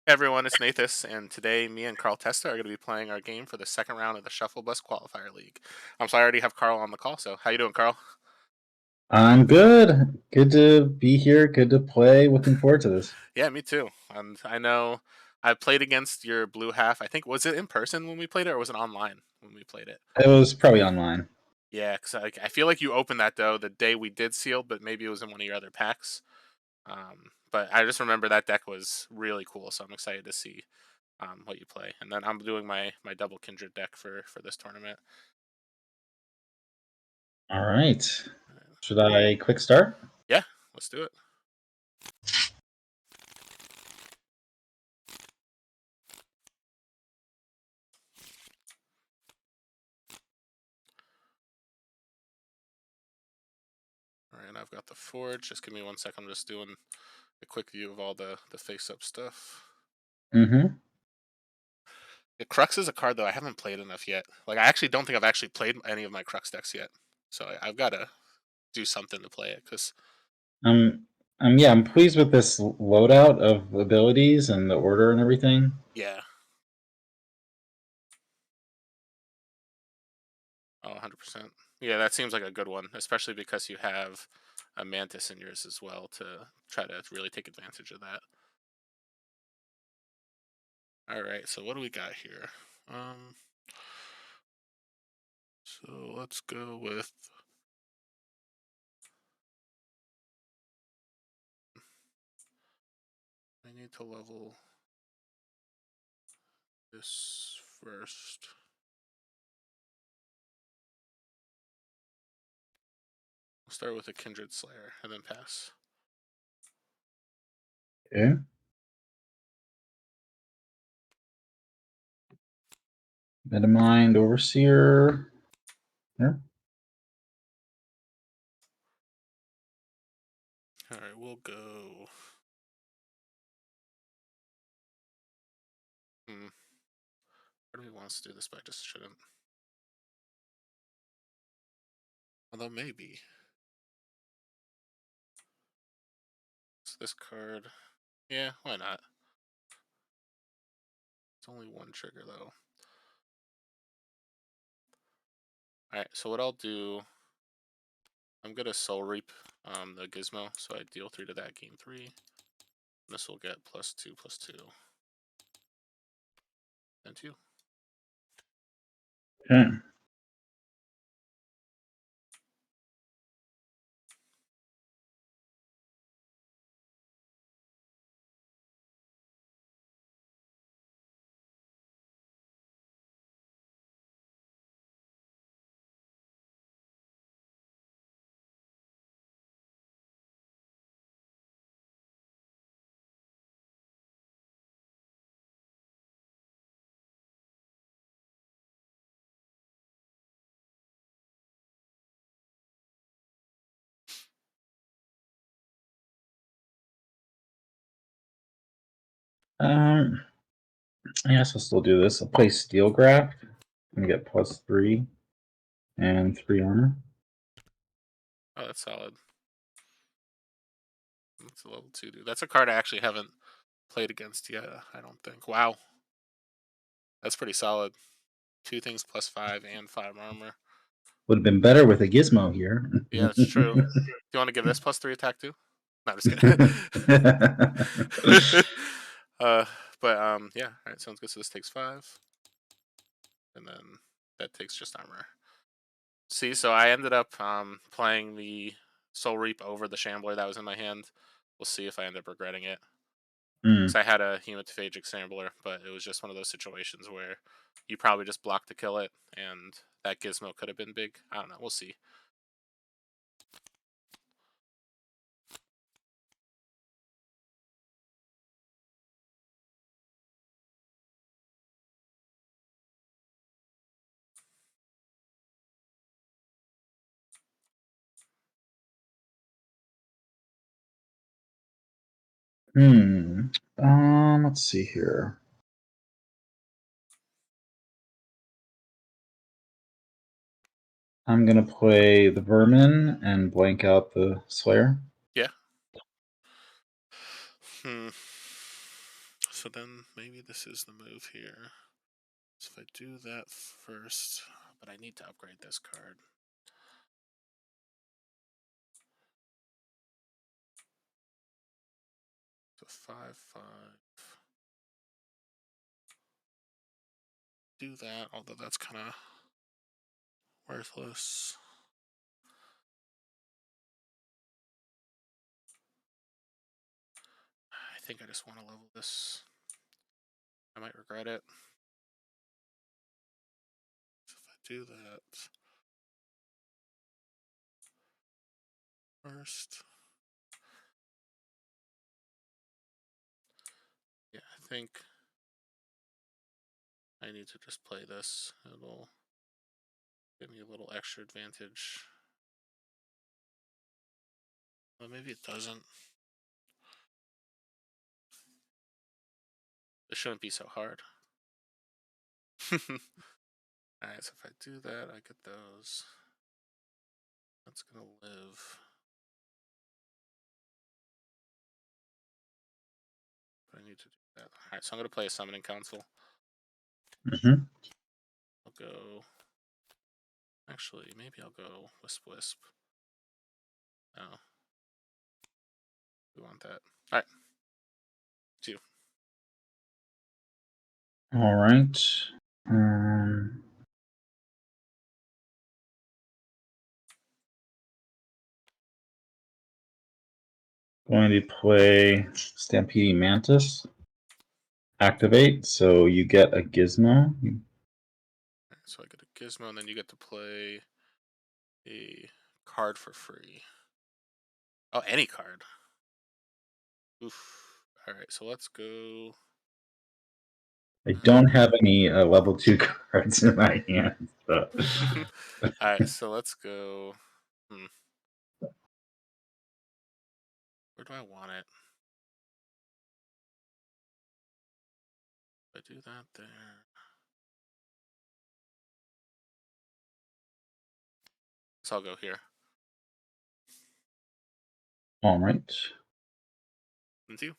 Hey everyone, it's Nathas, and today me and Carl Testa are going to be playing our game for the second round of the Shufflebus Qualifier League. So I already have Carl on the call, so how you doing, Carl? I'm good. Good to be here. Good to play. Looking forward to this. Yeah, me too. And I know I played against your blue half. I think, was it in person when we played it, or was it online when we played it? It was probably online. Yeah, because I feel like you opened that, though, the day we did seal, but maybe it was in one of your other packs. But I just remember that deck was really cool, so I'm excited to see what you play. And then I'm doing my double Kindred deck for this tournament. All right. Should I quick start? Yeah, let's do it. All right, and I've got the Forge. Just give me 1 second. I'm just doing a quick view of all the face-up stuff. Mm-hmm. The Crux is a card, though, I haven't played enough yet. Like, I actually don't think I've actually played any of my Crux decks yet. So I've got to do something to play it, because, Um, yeah, I'm pleased with this loadout of abilities and the order and everything. yeah. Oh, 100%. Yeah, that seems like a good one, especially because you have a Mantis in yours as well to try to really take advantage of that. All right, so what do we got here? So let's go with I need to level this first. We'll start with a Kindred Slayer and then pass. Okay. Metamind Overseer. Here. All right, we'll go. Part of me wants to do this, but I just shouldn't. Although maybe. So this card. Yeah, why not? It's only one trigger though. Alright, so what I'll do, I'm gonna Soul Reap the Gizmo, so I deal 3 to that, gain 3. This will get +2/+2. And 2. Okay. I guess I'll still do this. I'll play Steel Graph and get +3 and 3 armor. Oh, that's solid. That's a level 2 dude. That's a card I actually haven't played against yet, I don't think. Wow. That's pretty solid. 2 things +5 and 5 armor. Would have been better with a Gizmo here. Yeah, that's true. Do you want to give this +3 attack too? No, I'm just kidding. uh, but yeah. All right, sounds good. So this takes 5, and then that takes just armor. See, so I ended up playing the Soul Reap over the Shambler that was in my hand. We'll see if I end up regretting it. Mm. Because I had a Hematophagic Shambler, but it was just one of those situations where you probably just block to kill it, and that Gizmo could have been big. I don't know. We'll see. Hmm. Let's see here. I'm gonna play the Vermin and blank out the Slayer. Yeah. Hmm. So then maybe this is the move here. So if I do that first, but I need to upgrade this card. So 5/5. Do that, although that's kind of worthless. I think I just want to level this. I might regret it. So if I do that first. Yeah, I think I need to just play this. It'll give me a little extra advantage. Well, maybe it doesn't. It shouldn't be so hard. Alright, so if I do that, I get those. That's gonna live. But I need to do that. Alright, so I'm gonna play a Summoning Council. Mm-hmm. I'll go. Actually, maybe I'll go Wisp Wisp. Oh. We want that. Alright. 2. All right. Going to play Stampede Mantis. Activate, so you get a gizmo. So I get a Gizmo, and then you get to play a card for free. Oh, any card. Oof. Alright, so let's go. I don't have any level 2 cards in my hand. So. Alright, so let's go. Where do I want it? If I do that there. So I'll go here. All right. And 2.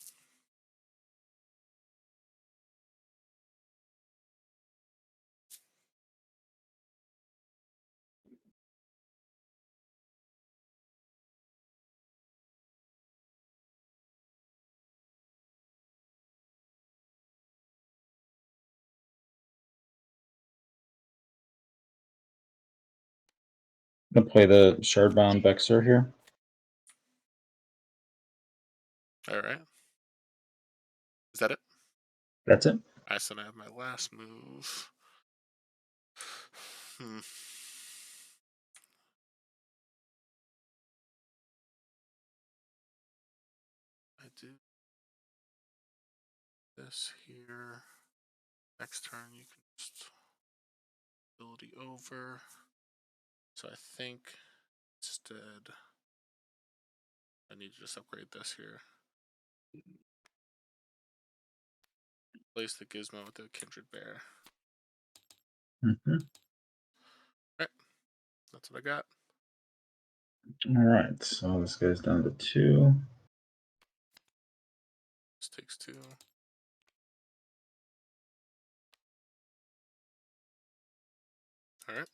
I'm going to play the Shardbound Vexor here. Alright. Is that it? That's it. I said I have my last move. I do this here. Next turn you can just ability over. So I think instead I need to just upgrade this here. Place the gizmo with the Kindred Bear. Mm-hmm. Alright. That's what I got. All right, so this goes down to 2. This takes 2. Alright.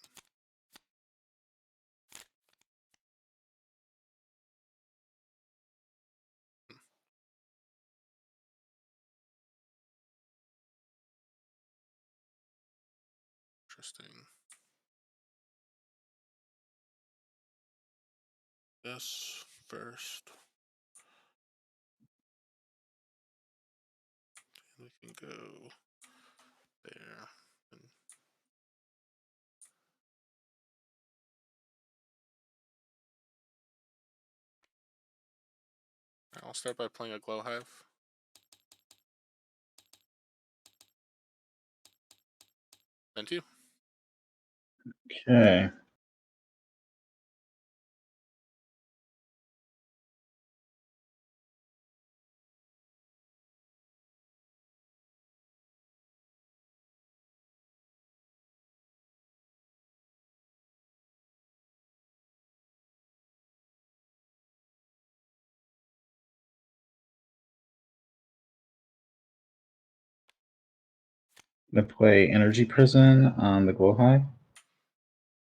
Interesting. This first. And we can go there. And I'll start by playing a Glow Hive. Then 2. Okay. I'm gonna play Energy Prison on the Glow Hive.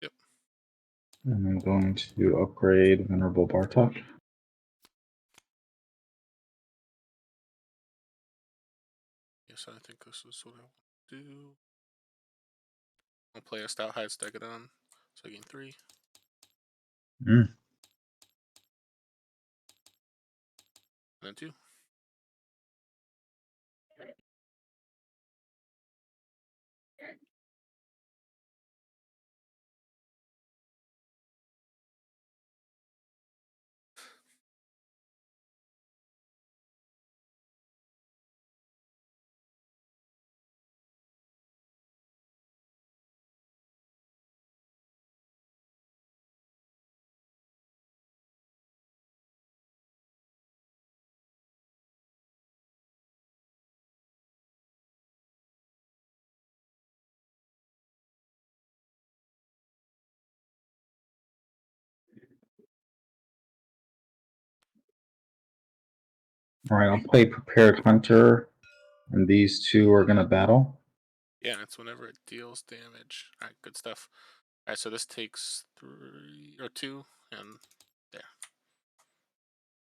Yep. And I'm going to upgrade Venerable Bartok. Yes, I think this is what I want to do. I'll play a Stout Hide Stegodon, so I gain 3. Mm. And then 2. All right, I'll play Prepared Hunter, and these two are gonna battle. Yeah, it's whenever it deals damage. Alright, good stuff. Alright, so this takes 3 or 2, and there.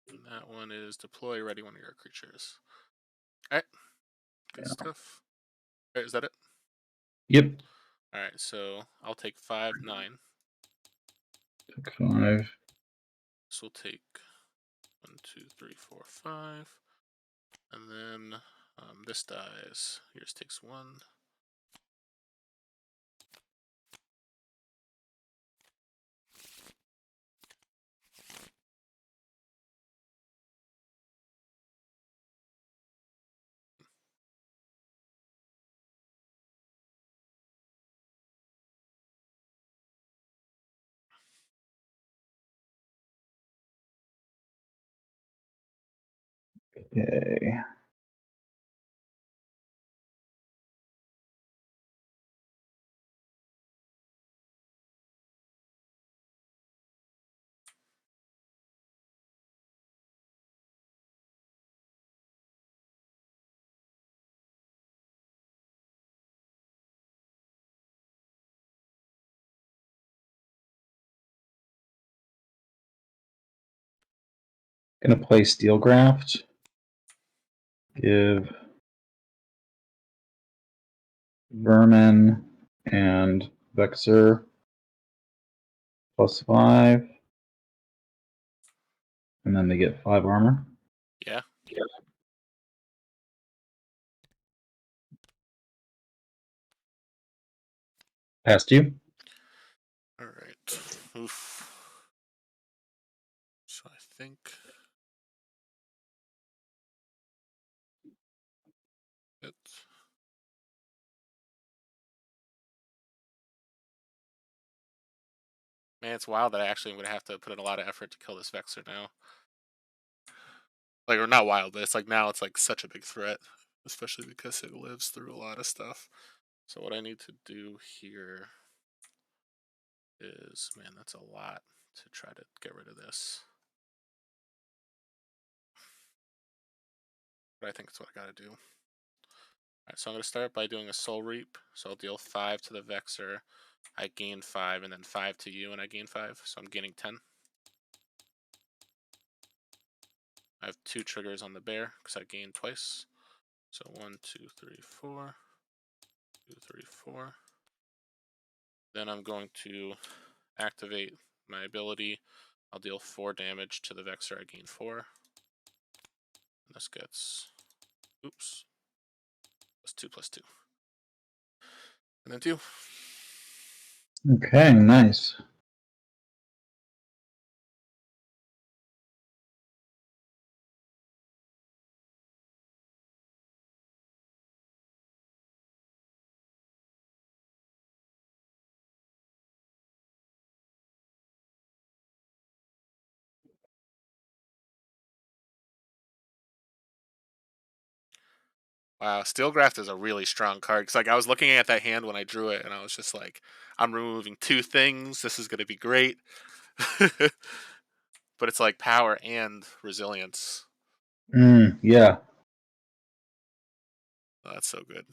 And that one is deploy ready one of your creatures. Alright, good stuff. Alright, is that it? Yep. Alright, so I'll take 5, 9. Took 5. This will take 1, 2, 3, 4, 5. And then this dies. Yours takes 1. Okay. Gonna play Steelgraft. Give Vermin and Vexer +5. And then they get 5 armor. Yeah. Past you. Alright. Oof. So I think it. Man, it's wild that I actually am going to have to put in a lot of effort to kill this Vexer now. Like, or not wild, but it's like now it's like such a big threat, especially because it lives through a lot of stuff. So what I need to do here is, man, that's a lot to try to get rid of this. But I think that's what I got to do. Alright, so I'm going to start by doing a Soul Reap. So I'll deal 5 to the Vexer. I gain 5, and then 5 to you, and I gain 5. So I'm gaining 10. I have 2 triggers on the bear because I gained twice. So 1, 2, 3, 4. 2, 3, 4. Then I'm going to activate my ability. I'll deal 4 damage to the Vexer. I gain 4. And this gets, oops, +2/+2. And then 2. Okay, nice. Wow, Steelgraft is a really strong card. Cause like I was looking at that hand when I drew it, and I was just like, I'm removing 2 things. This is gonna be great. But it's like power and resilience. Yeah. Oh, that's so good.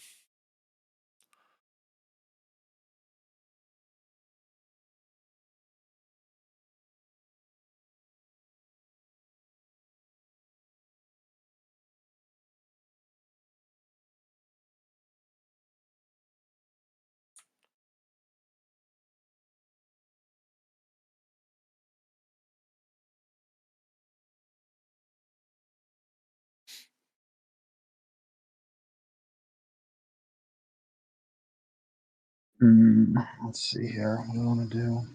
Let's see here. What do I want to do?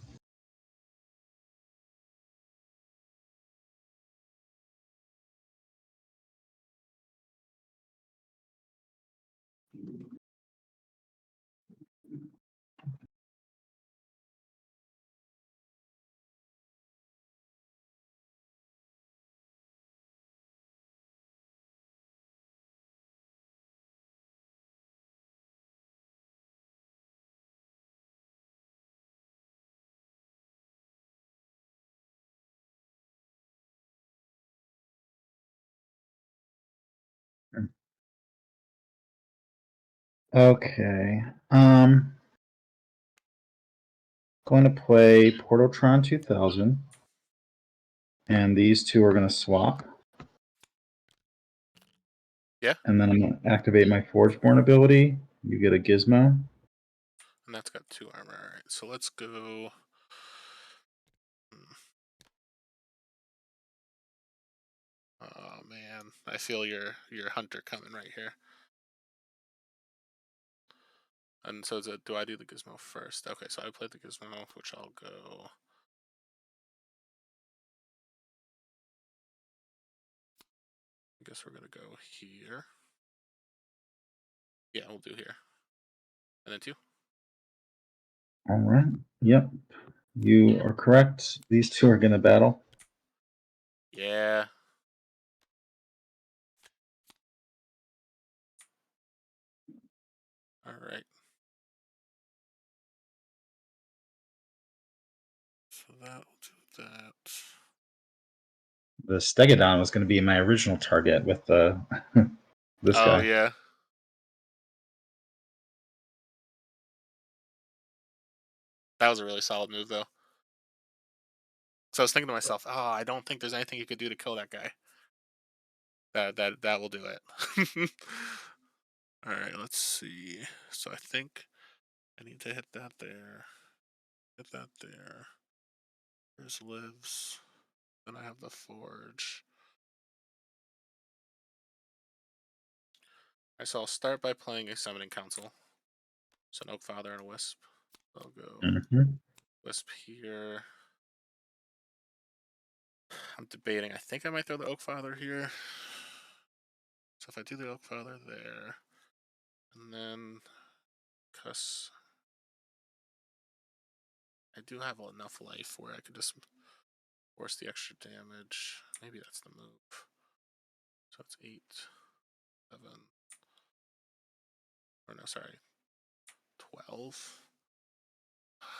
Okay. Going to play Portaltron 2000, and these two are going to swap. Yeah. And then I'm going to activate my Forgeborn ability. You get a Gizmo. And that's got 2 armor. All right, so let's go. Oh man, I feel your hunter coming right here. And so do I do the gizmo first? Okay, so I played the gizmo, which I'll go. I guess we're gonna go here. Yeah, we'll do here. And then 2. All right. Yep. You are correct. These two are going to battle. Yeah. All right. So that'll do that. The Stegodon was going to be my original target with the this Oh guy. yeah. That was a really solid move though. So I was thinking to myself, oh, I don't think there's anything you could do to kill that guy. That will do it. All right, let's see. So I think I need to hit that there. Hit that there. There's lives. Then I have the forge. Alright, so I'll start by playing a summoning council. So an Oak Father and a Wisp. I'll go Wisp here. I'm debating. I think I might throw the Oak Father here. So if I do the Oak Father there, and then cuss. I do have enough life where I could just force the extra damage. Maybe that's the move. So it's 8, 7, or no, sorry, 12.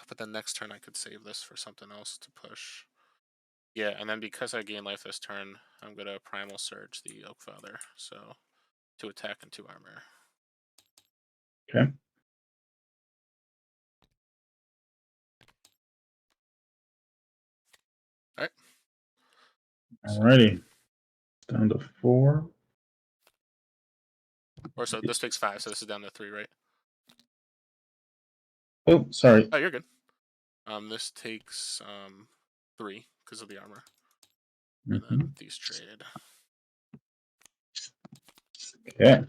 But then next turn I could save this for something else to push. Yeah, and then because I gain life this turn, I'm gonna Primal Surge the Oak Father. So 2 attack and 2 armor. Okay. Alright. Alrighty. Down to 4. Or so this takes 5, so this is down to 3, right? Oh, sorry. Oh, you're good. This takes 3 because of the armor. And then these trade. Okay.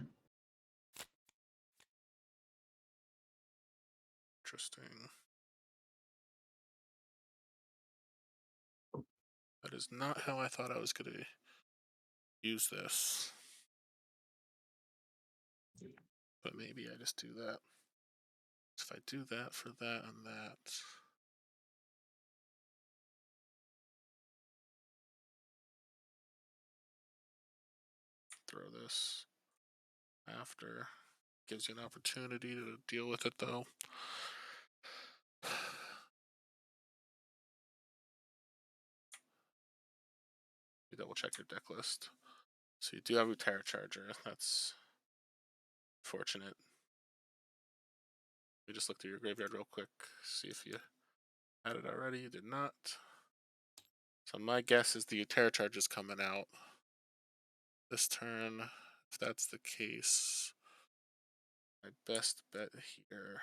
Interesting. That is not how I thought I was gonna use this. But maybe I just do that. If I do that for that and that. Throw this after. Gives you an opportunity to deal with it though. You double check your deck list. So you do have a Terra Charger. That's fortunate. We just look through your graveyard real quick, see if you had it already. You did not. So my guess is the Terra Charge is coming out this turn. If that's the case, my best bet here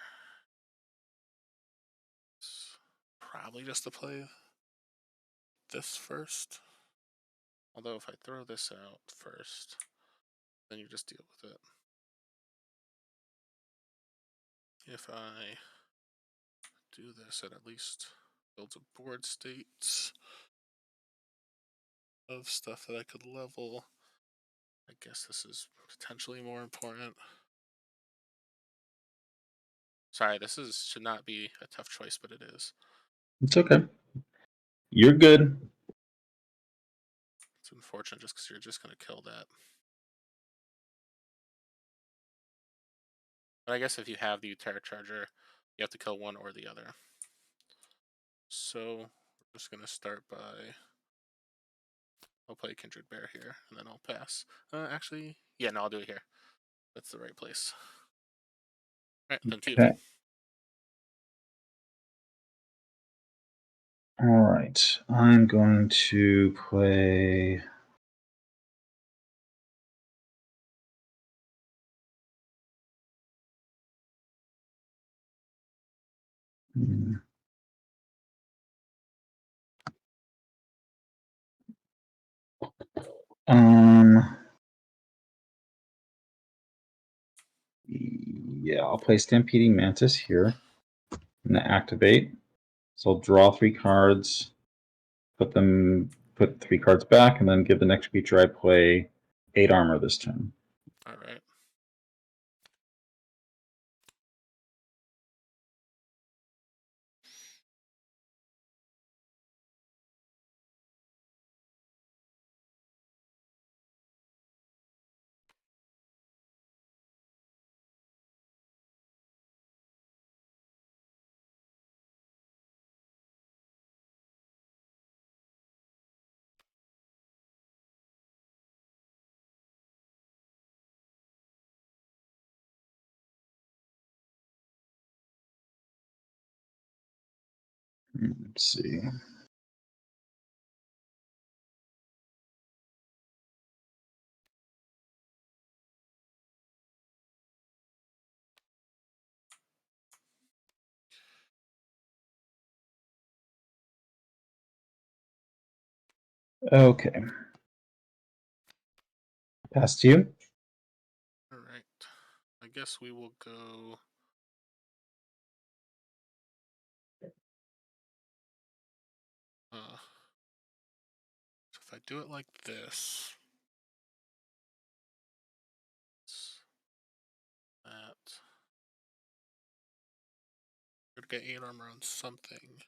is probably just to play this first. Although if I throw this out first, then you just deal with it. If I do this, it at least builds a board state of stuff that I could level. I guess this is potentially more important. Sorry, this should not be a tough choice, but it is. It's okay. You're good. It's unfortunate just because you're just going to kill that. But I guess if you have the Terra Charger, you have to kill one or the other. So we're just going to start by... I'll play Kindred Bear here, and then I'll pass. Actually, yeah, no, I'll do it here. That's the right place. All right, then 2. Okay. All right. I'm going to play... Yeah, I'll play Stampeding Mantis here. I'm going to activate. So I'll draw 3 cards, put 3 cards back, and then give the next creature I play 8 armor this turn. All right. Let's see. Okay. Pass to you. All right. I guess we will go... so if I do it like this... that... We're going to get 8 armor on something.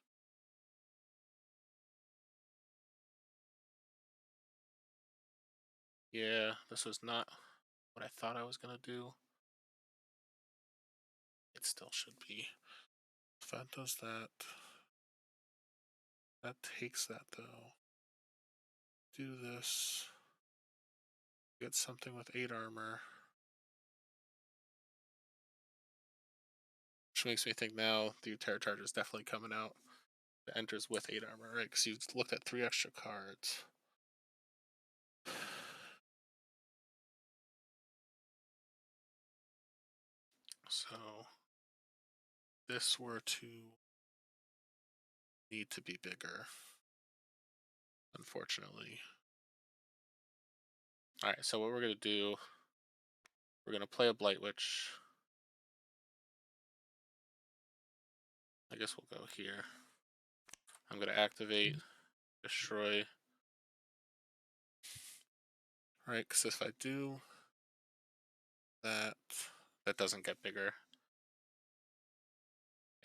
Yeah, this was not what I thought I was going to do. It still should be. If that does that... That takes that, though. Do this. Get something with 8 armor. Which makes me think now the Terra Charger is definitely coming out. It enters with 8 armor, right? Because you looked at 3 extra cards. So this were to need to be bigger, unfortunately. Alright, so what we're going to do, we're going to play a Blight Witch. I guess we'll go here. I'm going to activate, destroy. Right, because if I do that, that doesn't get bigger.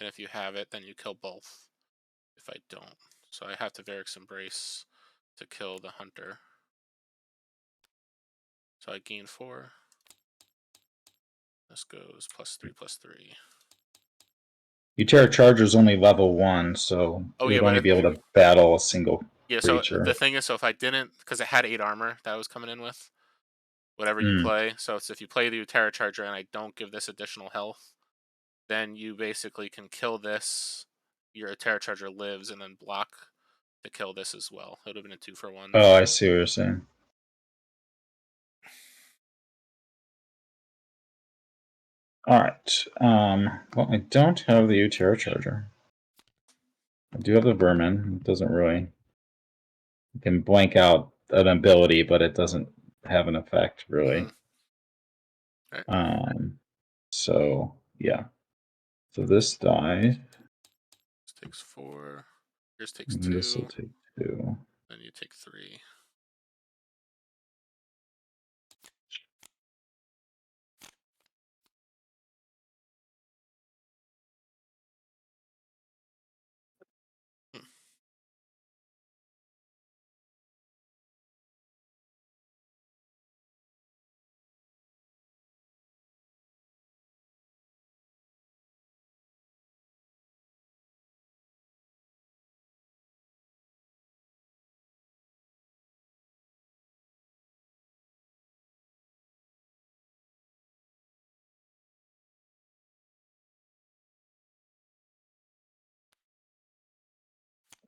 And if you have it, then you kill both. If I don't. So I have to Varric's Embrace to kill the Hunter. So I gain 4. This goes +3/+3. Your Terra Charger is only level 1, so Oh it yeah, would but only be able to battle a single yeah. So creature. the thing is, so if I didn't, because it had 8 armor that I was coming in with, whatever you play. So it's if you play the Terra Charger and I don't give this additional health, then you basically can kill this. Your Terra Charger lives and then block to kill this as well. It would have been a 2-for-1. Oh, I see what you're saying. All right. Well, I don't have the Terra Charger. I do have the Vermin. It doesn't really... It can blank out an ability, but it doesn't have an effect, really. Right. So, yeah. So this dies. takes 4. Yours takes And this 2. will take 2. Then you take 3. Hmm.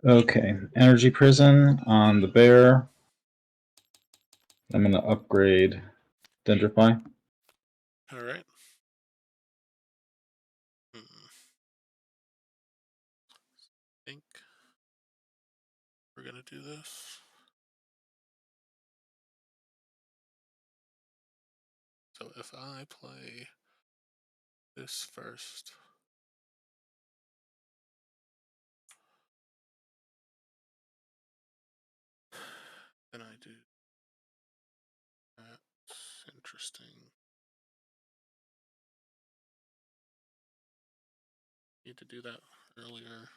Okay, energy prison on the bear. I'm going to upgrade dendrify. All right. I think we're gonna do this. So if I play this first, then I do. That's interesting. Need to do that earlier.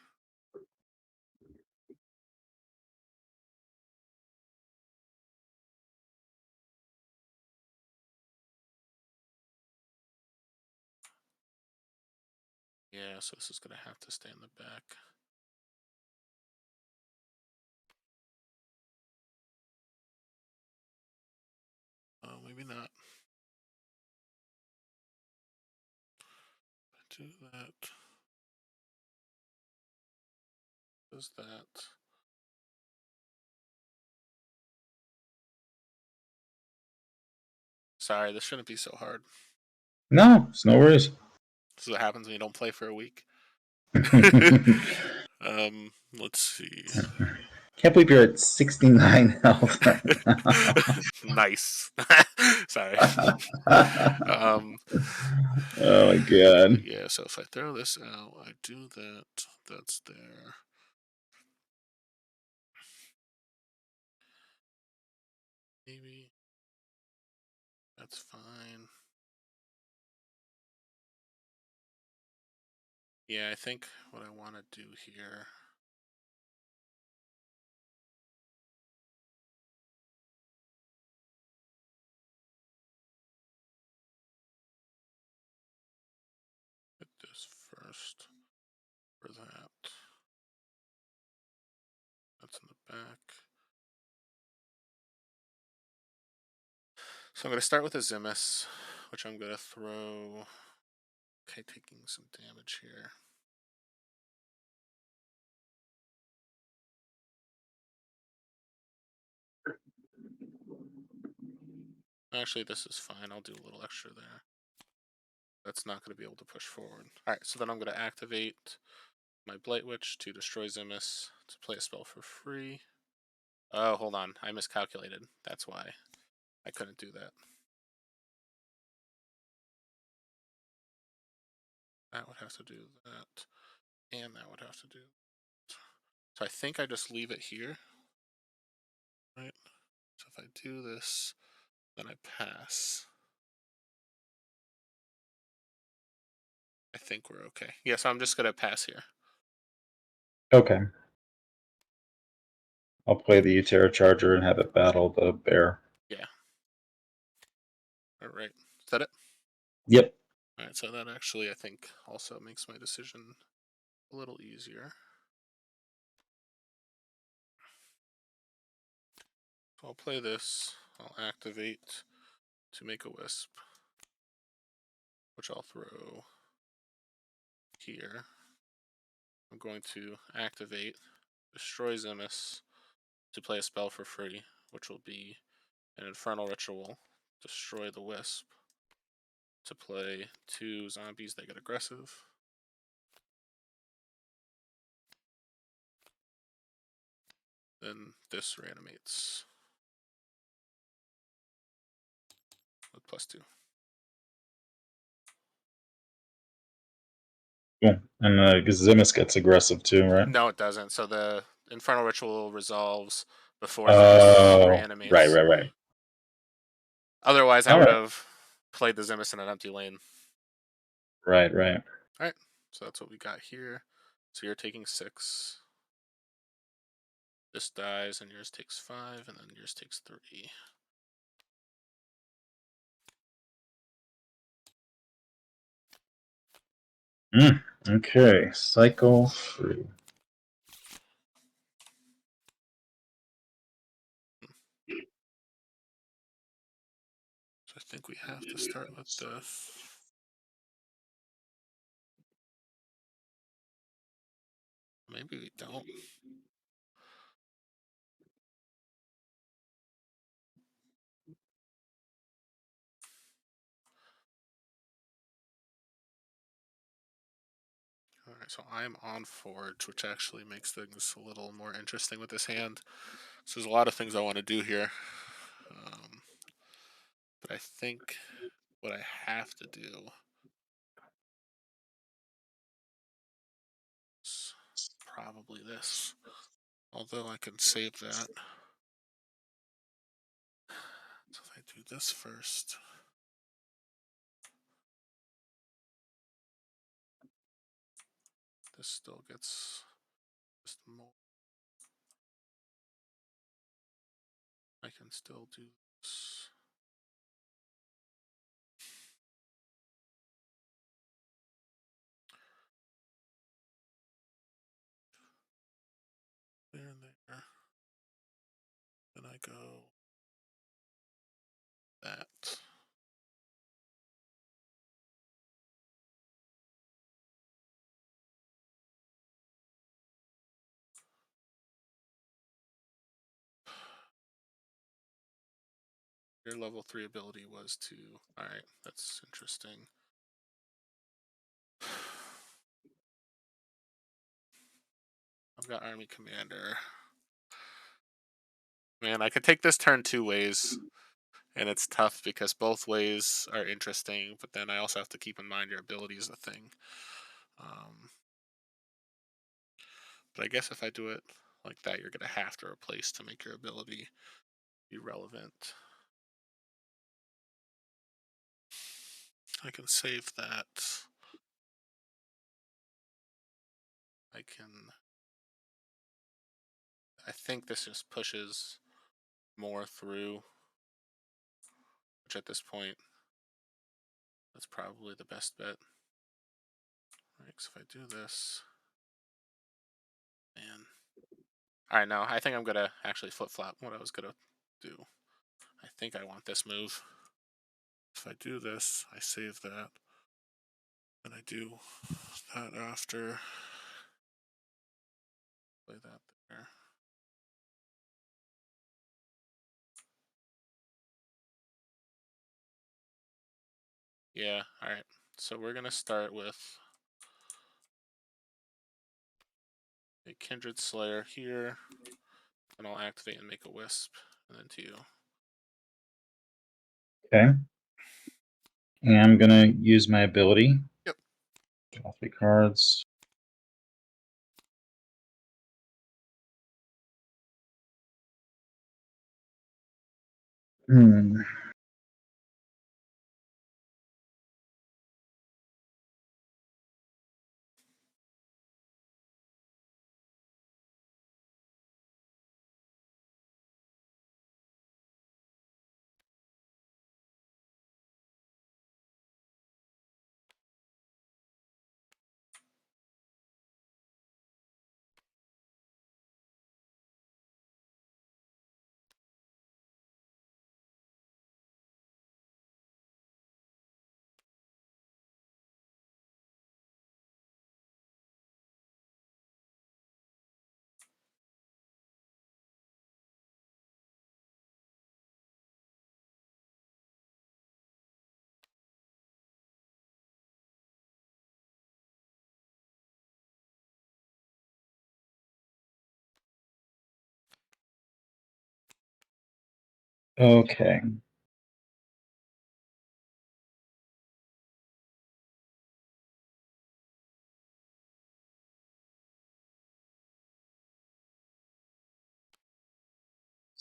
Yeah, so this is gonna have to stay in the back. Oh, maybe not. Do that. Does that. Sorry, this shouldn't be so hard. No, it's no worries. This is what happens when you don't play for a week. Let's see. Can't believe you're at 69 health right now. Nice. Sorry. Oh my god. Yeah, so if I throw this out, I do that. That's there. Maybe that's fine. Yeah, I think what I want to do here. Hit this first for that. That's in the back. So I'm going to start with a Zimus, which I'm going to throw. Okay, taking some damage here. Actually, this is fine. I'll do a little extra there. That's not going to be able to push forward. Alright, so then I'm going to activate my Blight Witch to destroy Zimus to play a spell for free. Oh, hold on. I miscalculated. That's why I couldn't do that. That would have to do that. And that would have to do. So I think I just leave it here. Right? So if I do this, then I pass. I think we're okay. Yeah, so I'm just going to pass here. Okay. I'll play the Utera Charger and have it battle the bear. Yeah. Alright. Is that it? Yep. Alright, so that actually, I think, also makes my decision a little easier. So I'll play this. I'll activate to make a wisp, which I'll throw here. I'm going to activate Destroy Zimus to play a spell for free, which will be an Infernal Ritual, Destroy the Wisp, to play 2 zombies that get aggressive. Then this reanimates with +2. Yeah. And Zimus gets aggressive too, right? No, it doesn't. So the Infernal Ritual resolves before Zimus Oh, right, reanimates. right, right. Otherwise, I All would right, have played the Zimus in an empty lane. right, right. All right, so that's what we got here. So you're taking 6. This dies, and yours takes 5, and then yours takes 3. Okay, cycle 3. So I think we have to start with this. Maybe we don't. All right, so I'm on Forge, which actually makes things a little more interesting with this hand. So there's a lot of things I want to do here. But I think what I have to do is probably this. Although I can save that. So if I do this first, this still gets just more. I can still do this. There and there. Then I go that. Your level 3 ability was to. Alright, that's interesting. I've got Army Commander. Man, I could take this turn 2 ways, and it's tough because both ways are interesting, but then I also have to keep in mind your ability is a thing. But I guess if I do it like that, you're going to have to replace to make your ability be relevant. I can save that. I can. I think this just pushes more through, which at this point, that's probably the best bet. Right, so if I do this, man. All right, now I think I'm gonna actually flip flop what I was gonna do. I think I want this move. If I do this, I save that, and I do that after. Play that there. Yeah, all right. So we're gonna start with a Kindred Slayer here, and I'll activate and make a Wisp, and then to you. Okay. And I'm going to use my ability. Yep. Draw 3 cards. Hmm. Okay.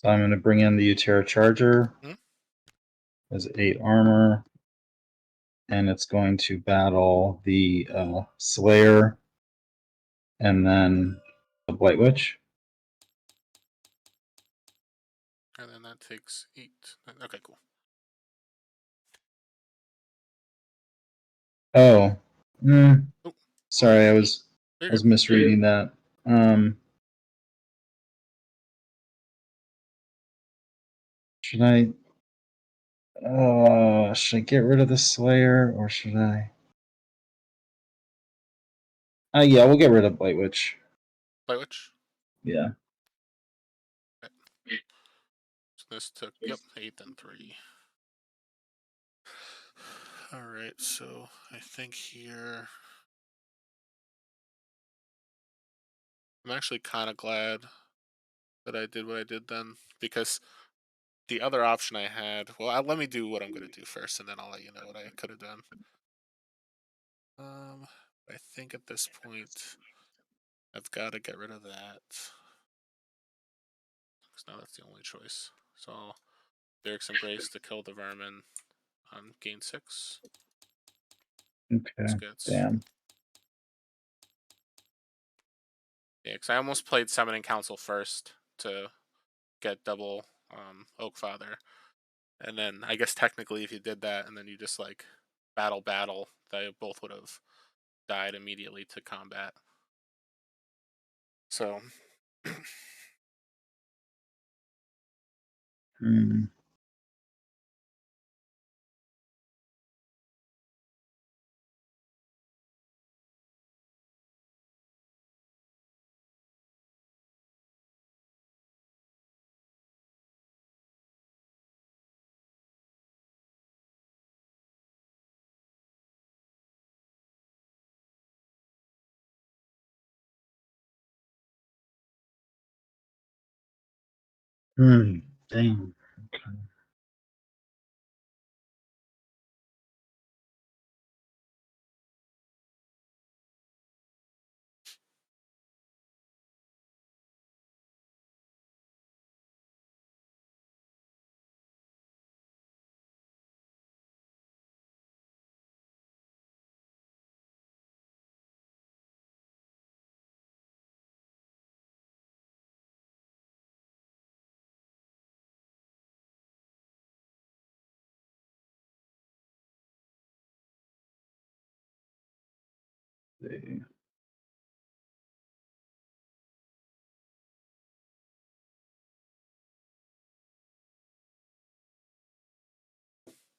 So I'm going to bring in the Utera Charger. Mhm. Has 8 armor. And it's going to battle the Slayer and then the Blight Witch. And then that takes 8. Okay, cool. Oh. Oh, Sorry, I was you're good. misreading that. Should I get rid of the Slayer or should I? Yeah, we'll get rid of Blight Witch. Blight Witch? Yeah. Okay. So this took, 8 and 3. Alright, so I think here... I'm actually kind of glad that I did what I did then, because the other option I had... Well, let me do what I'm going to do first, and then I'll let you know what I could have done. I think at this point, I've got to get rid of that. Because now that's the only choice. So, Derek's Embrace to kill the vermin on gain 6. Okay. Gets... Damn. Yeah, because I almost played Summoning Council first to get double Oak Father. And then I guess technically if you did that and then you just like battle, they both would have died immediately to combat. So Hmm. Damn. Okay. See.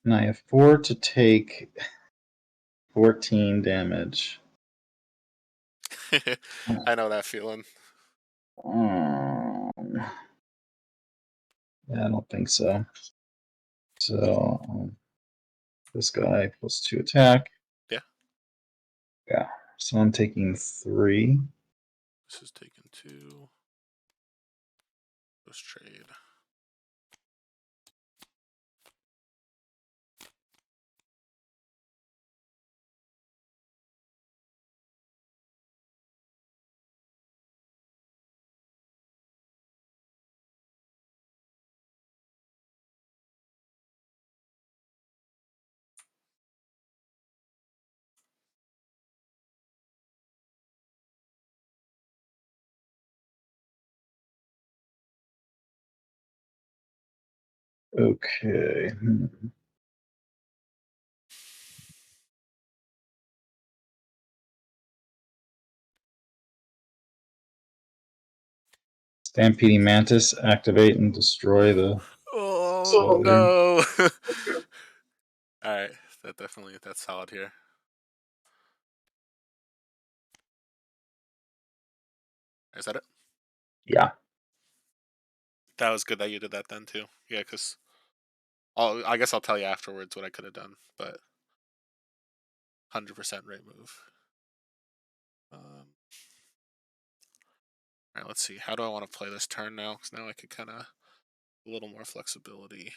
And I afford to take 14 damage. I know that feeling. Um, yeah, I don't think so. So this guy +2 attack. Yeah. Yeah. So I'm taking 3. This is taken 2. Let's trade. Okay. Stampeding Mantis, activate and destroy the Oh soldier. no. Alright, that's solid here. Is that it? Yeah. That was good that you did that then too. Yeah, because I guess I'll tell you afterwards what I could have done, but 100% right move. All right, let's see. How do I want to play this turn now? Because now I could kind of a little more flexibility.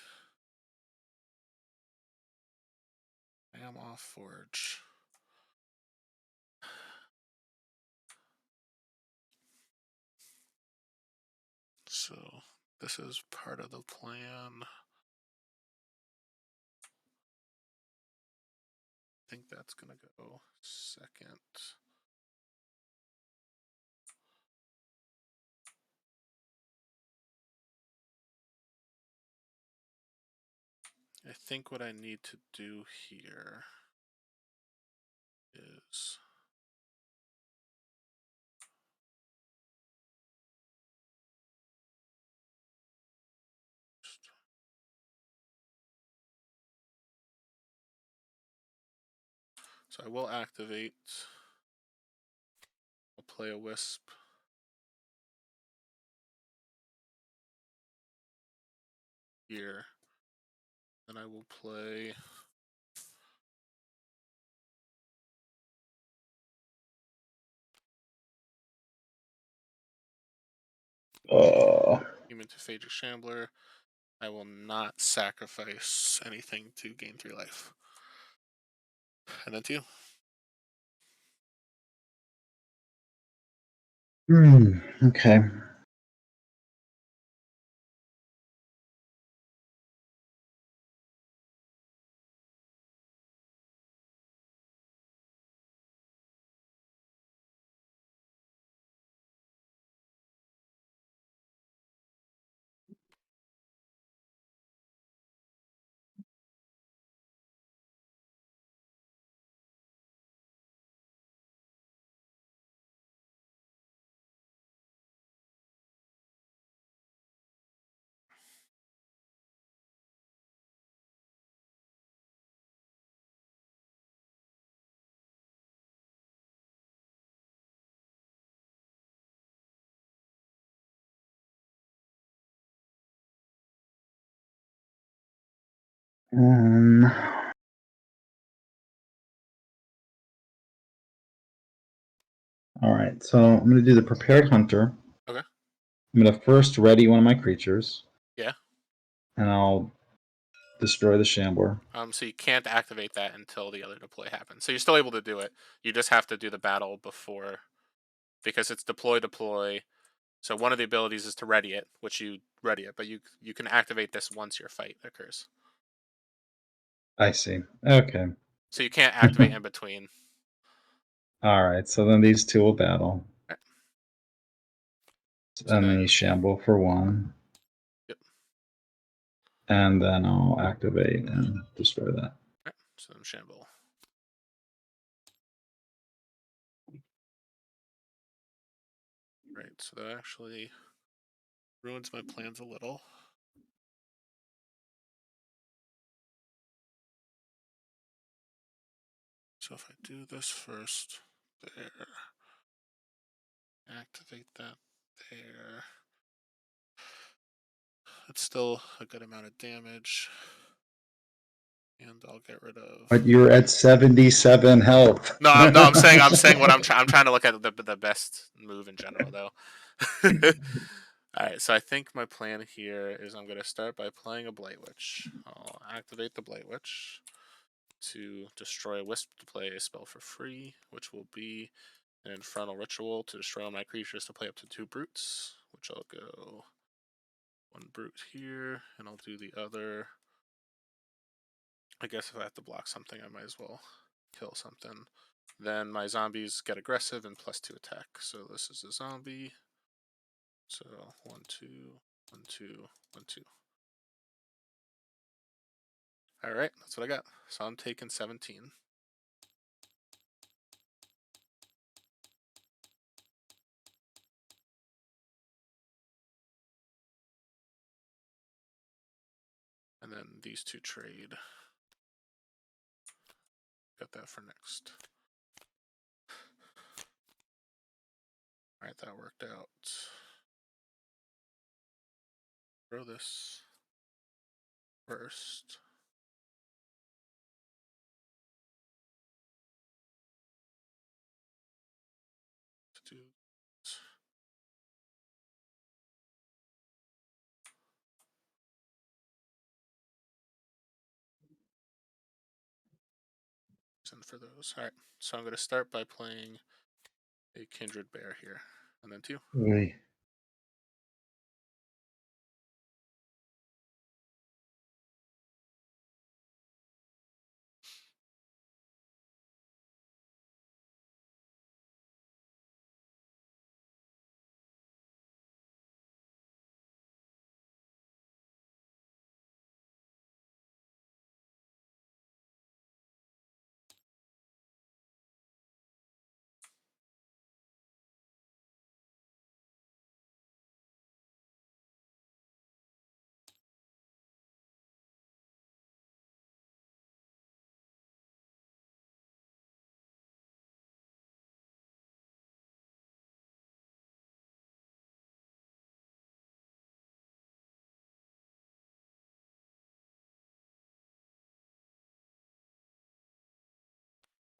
I am off Forge. So This is part of the plan. I think that's gonna go second. I think what I need to do here is so I will activate. I'll play a wisp. Here. Then I will play Human to Phagic Shambler. I will not sacrifice anything to gain 3 life. And then 2. Okay. All right, so I'm going to do the Prepared Hunter. Okay. I'm going to first ready one of my creatures. Yeah. And I'll destroy the Shambler. So you can't activate that until the other deploy happens. So you're still able to do it. You just have to do the battle before, because it's deploy. So one of the abilities is to ready it, which you ready it, but you can activate this once your fight occurs. I see. Okay. So you can't activate in between. All right, so then these two will battle. Right. So And then then, you shamble for 1. yep. And then I'll activate and destroy that. Right. So then shamble. Right. So that actually ruins my plans a little. So if I do this first, there, activate that there. It's still a good amount of damage. And I'll get rid of. But you're at 77 health. No, I'm saying what I'm trying to look at the best move in general though. All right, so I think my plan here is I'm going to start by playing a Blight Witch. I'll activate the Blight Witch to destroy a Wisp to play a spell for free, which will be an Infernal Ritual to destroy all my creatures to play up to 2 Brutes, which I'll go 1 Brute here, and I'll do the other. I guess if I have to block something, I might as well kill something. Then my zombies get aggressive and +2 attack. So this is a zombie. So 1, 2, 1, 2, 1, 2. All right, that's what I got. So I'm taking 17. And then these 2 trade. Got that for next. All right, that worked out. Throw this first. To do send for those. All right, so I'm going to start by playing a Kindred Bear here, and then 2. Really?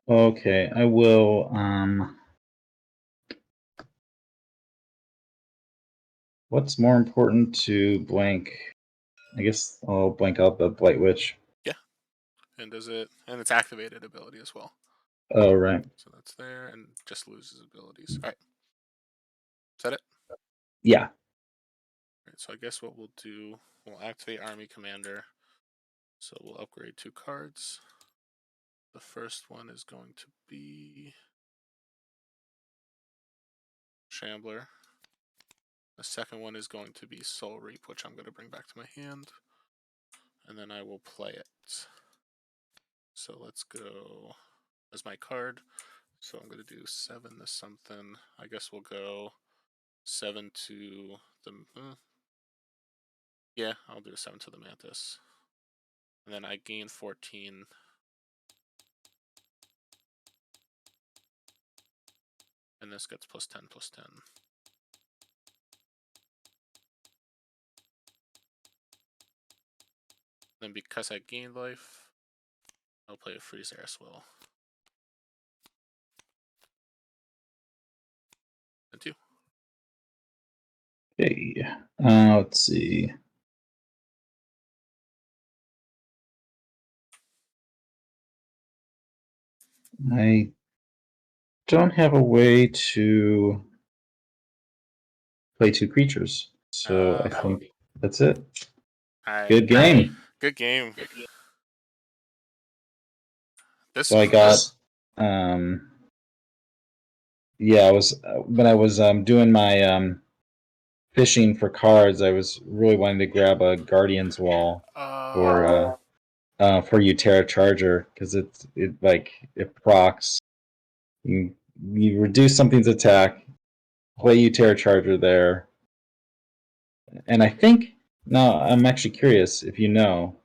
Okay, I will. What's more important to blank? I guess I'll blank out the Blight Witch. Yeah, and its activated ability as well. Oh, right. So that's there, and just loses abilities. All right, is that it? Yeah. All right, so I guess what we'll do, we'll activate Army Commander. So we'll upgrade 2 cards. The first one is going to be Shambler. The second one is going to be Soul Reap, which I'm going to bring back to my hand. And then I will play it. So let's go as my card. So I'm going to do 7 to something. I guess we'll go 7 to the... yeah, I'll do a 7 to the Mantis. And then I gain 14. And this gets +10/+10. Then because I gained life, I'll play a Freezer as well. And 2. Okay. Let's see. I don't have a way to play 2 creatures, so I think that's it. Alright. Good game. Good game. This So I got, um, yeah, I was when I was doing my fishing for cards. I was really wanting to grab a Guardian's Wall for you Terra Charger because it procs. You you reduce something's attack, play you Terra Charger there, and I think now I'm actually curious if you know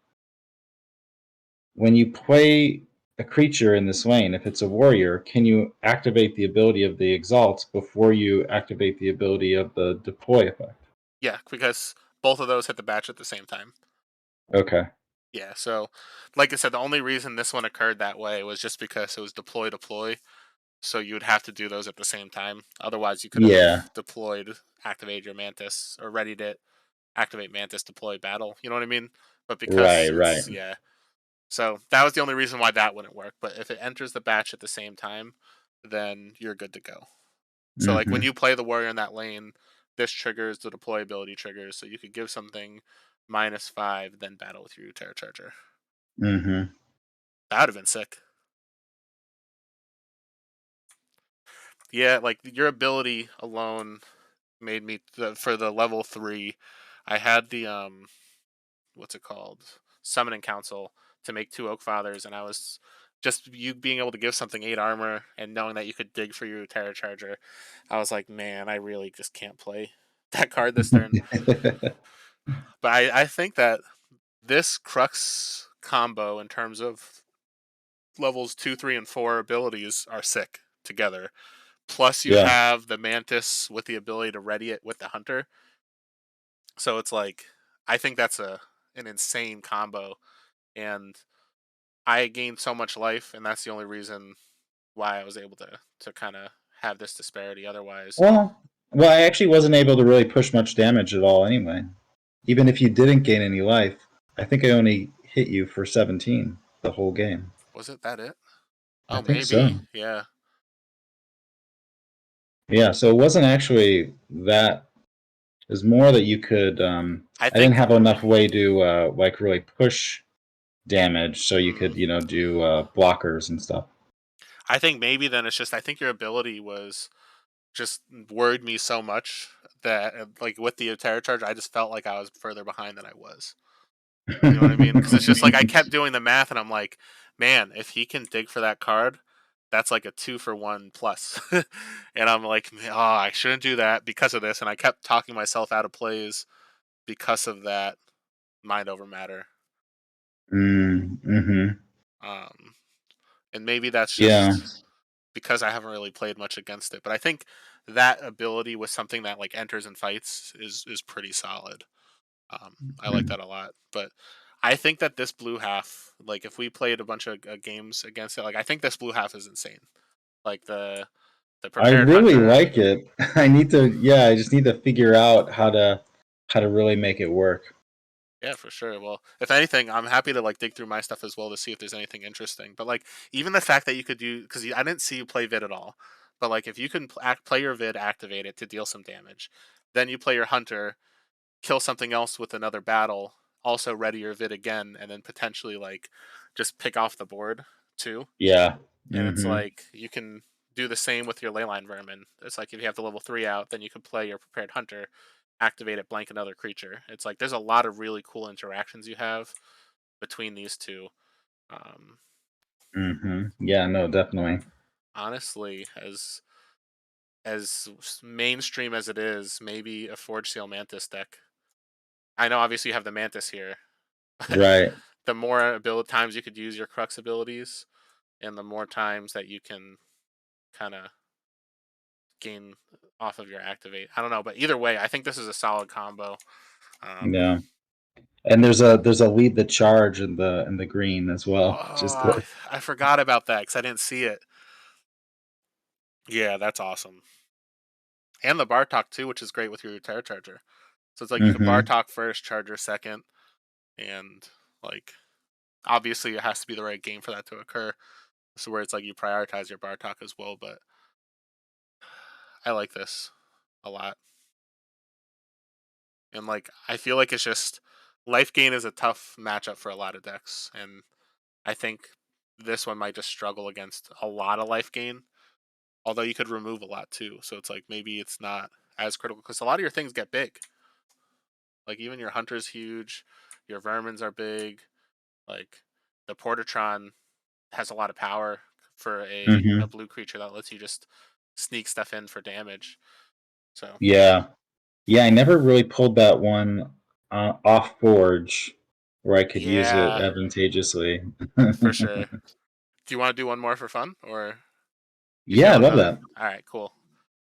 when you play a creature in this lane, if it's a warrior, can you activate the ability of the Exalt before you activate the ability of the deploy effect? yeah, because both of those hit the batch at the same time. Okay. Yeah, so like I said, the only reason this one occurred that way was just because it was deploy. So you would have to do those at the same time. Otherwise, you could have Yeah. deployed, activated your Mantis, or readied it, activate Mantis, deploy battle. You know what I mean? But because Right. Right. it's, yeah. So that was the only reason why that wouldn't work. But if it enters the batch at the same time, then you're good to go. So like when Mm-hmm. you play the warrior in that lane, this triggers the deploy ability triggers. So you could give something -5, then battle with your Terra Charger. Mm-hmm. That would have been sick. Yeah, like your ability alone made me for the level 3. I had the what's it called, summoning council to make 2 oak fathers, and I was just you being able to give something 8 armor and knowing that you could dig for your Terra Charger. I was like, man, I really just can't play that card this turn. But I think that this Crux combo in terms of levels 2, 3, and 4 abilities are sick together. Plus, you Yeah. have the Mantis with the ability to ready it with the Hunter. So it's like, I think that's an insane combo. And I gained so much life, and that's the only reason why I was able to kind of have this disparity. Otherwise, Well, I actually wasn't able to really push much damage at all anyway. Even if you didn't gain any life, I think I only hit you for 17 the whole game. was it that it? I Oh, think maybe. so. Yeah. Yeah, so it wasn't actually that. It was more that you could. I I didn't think. have enough way to like really push damage, so you Mm, could do blockers and stuff. I think maybe then it's just I think your ability was just worried me so much that like with the Terra Charge, I just felt like I was further behind than I was. You know what I mean? Because it's just like I kept doing the math, and I'm like, man, if he can dig for that card, that's like a 2-for-1 plus. And I'm like, oh, I shouldn't do that because of this. And I kept talking myself out of plays because of that mind over matter. Mm-hmm. Um, and maybe that's Yeah. just because I haven't really played much against it. But I think that ability with something that like enters and fights is pretty solid. I like that a lot. But I think that this blue half, like if we played a bunch of games against it, like I think this blue half is insane. Like the I prepared really hunter. like it. I need to, yeah, I just need to figure out how to really make it work. Yeah, for sure. Well, if anything, I'm happy to like dig through my stuff as well to see if there's anything interesting. But like even the fact that you could do because I didn't see you play vid at all, but like if you can play your vid, activate it to deal some damage, then you play your hunter, kill something else with another battle, also ready your vid again, and then potentially like just pick off the board too. Yeah. And it's Mm-hmm. like you can do the same with your leyline vermin. It's like if you have the level 3 out, then you can play your prepared hunter, activate it, blank another creature. It's like there's a lot of really cool interactions you have between these two. Um, Mm-hmm. Yeah, no, definitely. Honestly, as mainstream as it is, maybe a Forge Seal Mantis deck. I know obviously you have the Mantis here, but Right. the more times you could use your Crux abilities, and the more times that you can kind of gain off of your activate. I don't know, but either way, I think this is a solid combo. Um, Yeah. And there's a lead the charge in the green as well. Just oh, I forgot about that because I didn't see it. Yeah, that's awesome. And the Bartok too, which is great with your Terra Charger. So it's like you can mm-hmm. Bartok first, Charger second, and like obviously it has to be the right game for that to occur. So where it's like you prioritize your Bartok as well, but I like this a lot. And like I feel like it's just life gain is a tough matchup for a lot of decks, and I think this one might just struggle against a lot of life gain. Although you could remove a lot too, so it's like maybe it's not as critical because a lot of your things get big. Like even your hunter's huge, your vermins are big. Like the Portatron has a lot of power for a Mm-hmm. blue creature that lets you just sneak stuff in for damage. So Yeah. Yeah, I never really pulled that one off Forge where I could use it yeah, advantageously. for sure. Do you want to do one more for fun, or you Yeah, I feeling love done? that. All right, cool.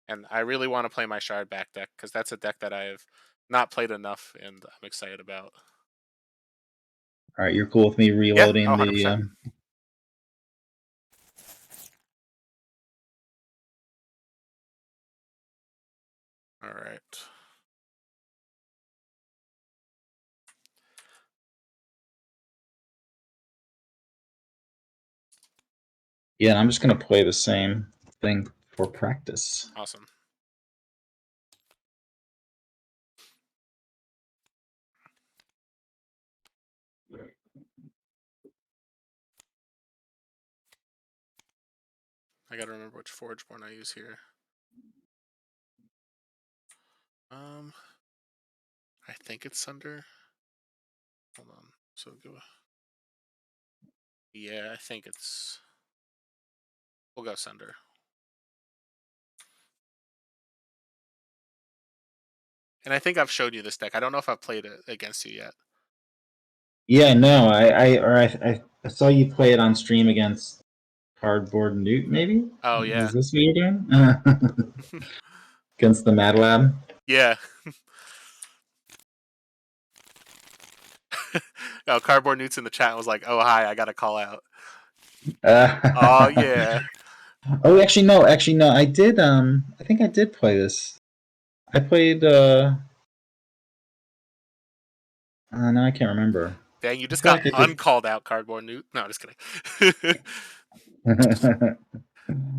And I really want to play my Shard back deck because that's a deck that I've not played enough, and I'm excited about. All right, you're cool with me Yeah, oh, reloading the 100%. All right. Yeah, and I'm just gonna play the same thing for practice. Awesome. I gotta remember which Forgeborn I use here. Um, I think it's Sunder. Hold on. So go. Yeah, I think it's. We'll go Sunder. And I think I've showed you this deck. I don't know if I've played it against you yet. Yeah, no, I saw you play it on stream against Cardboard Newt, maybe? Oh yeah. Is this what you're doing? Against the Mad Lab? Yeah. Oh, Cardboard Newt's in the chat and was like, "Oh hi, I gotta call out." Oh Uh, yeah. oh, actually no, I did I think I did play this. I played no, I can't remember. Dang, you I just feel got like I did. uncalled out, Cardboard Newt. No, just kidding.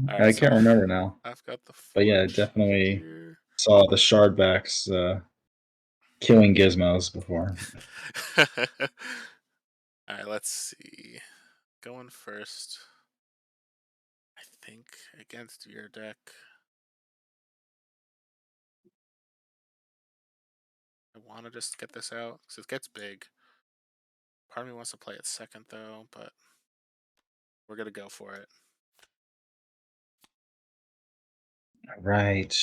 All right, I so can't remember now. I've got the But yeah, Forge definitely here. saw the Shardbacks killing gizmos before. All right, let's see. Going first, I think against your deck. I want to just get this out because it gets big. Part of me wants to play it second though, but we're gonna go for it. Right.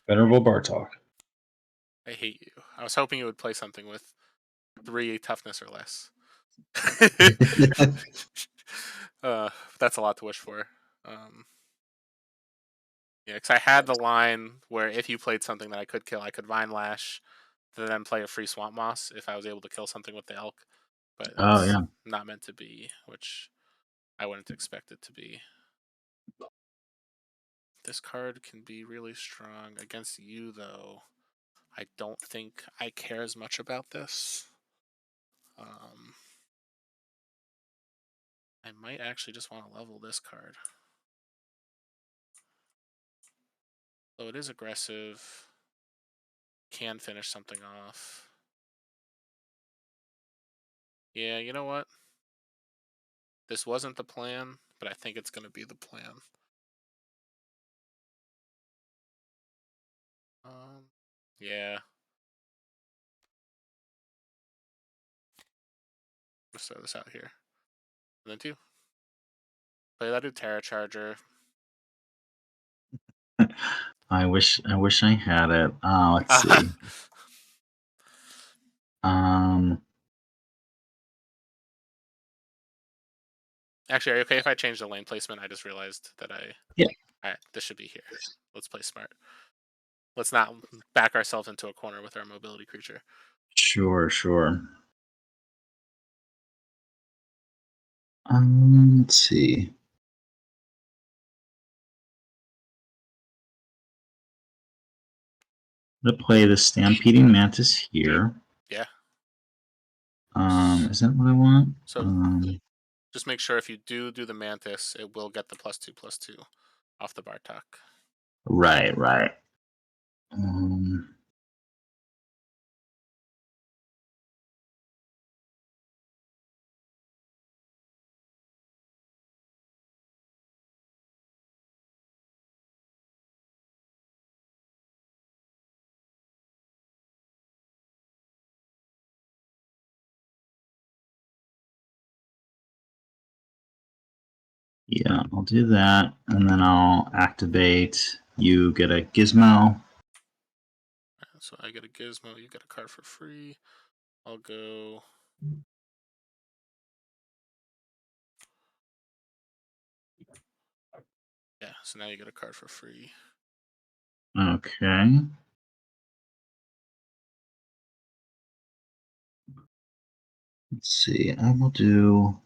Venerable Bartok. I hate you. I was hoping you would play something with 3 toughness or less. That's a lot to wish for. Yeah, because I had the line where if you played something that I could kill, I could Vine Lash, to then play a free Swamp Moss if I was able to kill something with the Elk. But Oh that's yeah. not meant to be, which I wouldn't expect it to be. This card can be really strong against you, though. I don't think I care as much about this. I might actually just want to level this card. Though it is aggressive, can finish something off. Yeah, you know what? This wasn't the plan, but I think it's going to be the plan. Yeah. Let's throw this out here. And then 2. Play that Terra Charger. I wish I had it. Let's see. Actually, are you okay if I change the lane placement? I just realized that Yeah. Alright, this should be here. Let's play smart. Let's not back ourselves into a corner with our mobility creature. Sure. Let's see. I'm gonna play the Stampeding Mantis here. Yeah. Is that what I want? So just make sure if you do the Mantis, it will get the +2/+2 off the Bartok. Right. Yeah, I'll do that, and then I'll activate. You get a Gizmo. So I get a Gizmo, you get a card for free. I'll go. Yeah, so now you get a card for free. Okay. Let's see. I will do.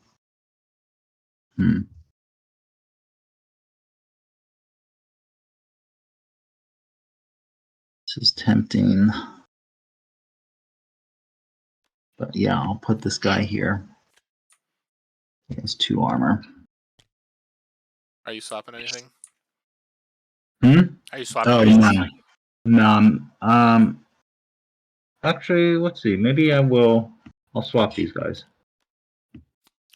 This is tempting. But yeah, I'll put this guy here. He has 2 armor. Are you swapping anything? Hmm? Are you swapping Oh, anything? no. Actually, let's see. Maybe I'll swap these guys.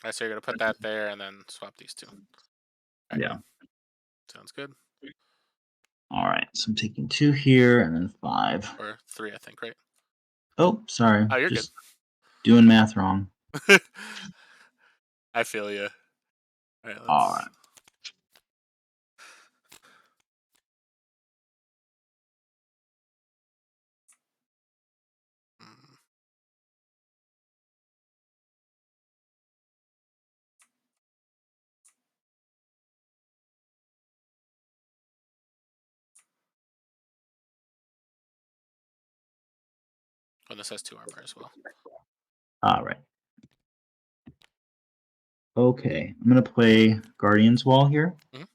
Alright, so you're going to put that there and then swap these 2. Alright. Yeah. Sounds good. All right. So I'm taking 2 here and then 5. Or 3, I think, right? Oh, sorry. Oh, you're Just doing math wrong. good. I feel you. Alright, All let's. right. And this has 2 armor as well. All right. Okay. I'm going to play Guardian's Wall here. Mhm.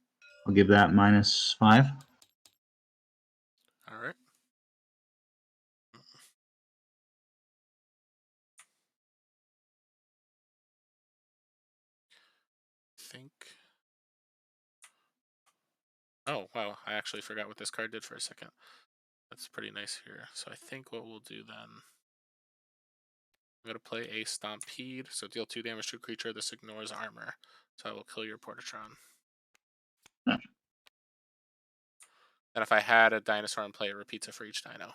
I'll give that -5. Alright. Think. Oh, wow. I actually forgot what this card did for a second. That's pretty nice here. So I think what we'll do then. I'm going to play a Stampede. So deal 2 damage to a creature. This ignores armor. So I will kill your Portatron. And if I had a dinosaur in play, it repeats it for each dino.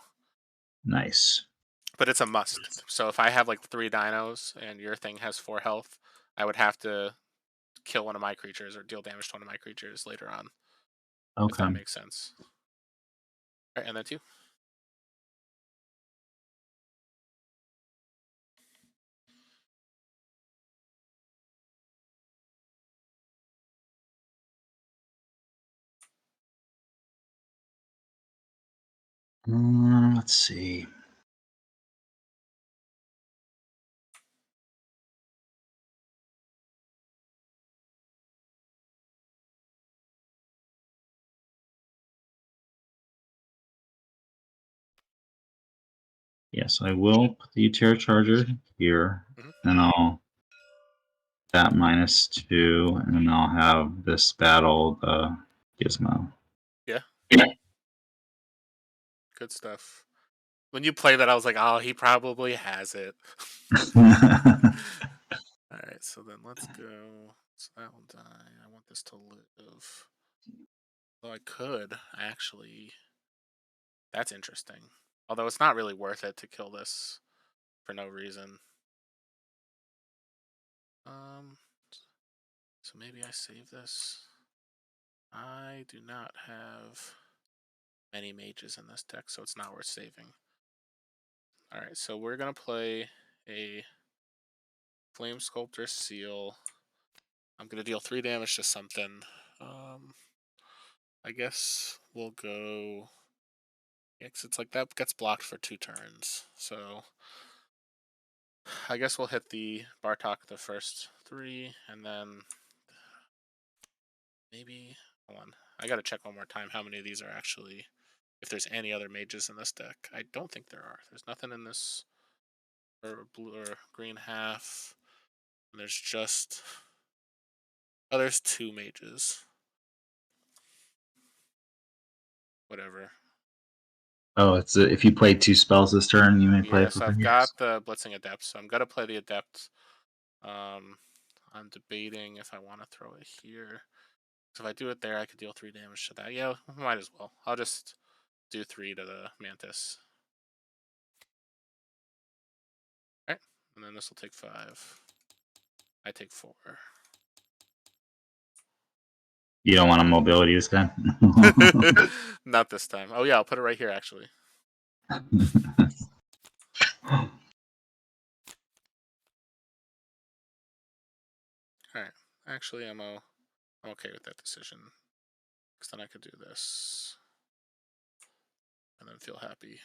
Nice. But it's a must. So if I have like 3 dinos and your thing has 4 health, I would have to kill one of my creatures or deal damage to one of my creatures later on. If Okay. that makes sense. All right, and then 2. Let's see. Yes, I will put the Utera Charger here, Mhm. and I'll that -2, and then I'll have this battle the Gizmo. Yeah, good stuff. When you play that, I was like, oh, he probably has it. All right, so then let's go. So that will die. I want this to live. Though I could actually. That's interesting. Although it's not really worth it to kill this for no reason. So maybe I save this. I do not have many mages in this deck, so it's not worth saving. All right, so we're gonna play a Flame Sculptor Seal. I'm gonna deal 3 damage to something. I guess we'll go. Yeah, 'cause it's like that gets blocked for 2 turns. So I guess we'll hit the Bartok the first 3, and then maybe. Hold on. I gotta check one more time how many of these are actually. If there's any other mages in this deck. I don't think there are. There's nothing in this or blue or green half. And there's just. Oh, there's 2 mages. Whatever. Oh, it's if you play 2 spells this turn, you may play Yeah, it for so I've 3 years. got the Blitzing Adept, so I'm gonna play the Adept. I'm debating if I want to throw it here. So if I do it there, I could deal 3 damage to that. Yeah, might as well. I'll just do 3 to the Mantis. Alright, and then this will take 5. I take 4. You don't want to mobility this guy? Not this time. Oh yeah, I'll put it right here actually. Alright. Actually I'm okay with that decision. Because then I could do this. And then feel happy.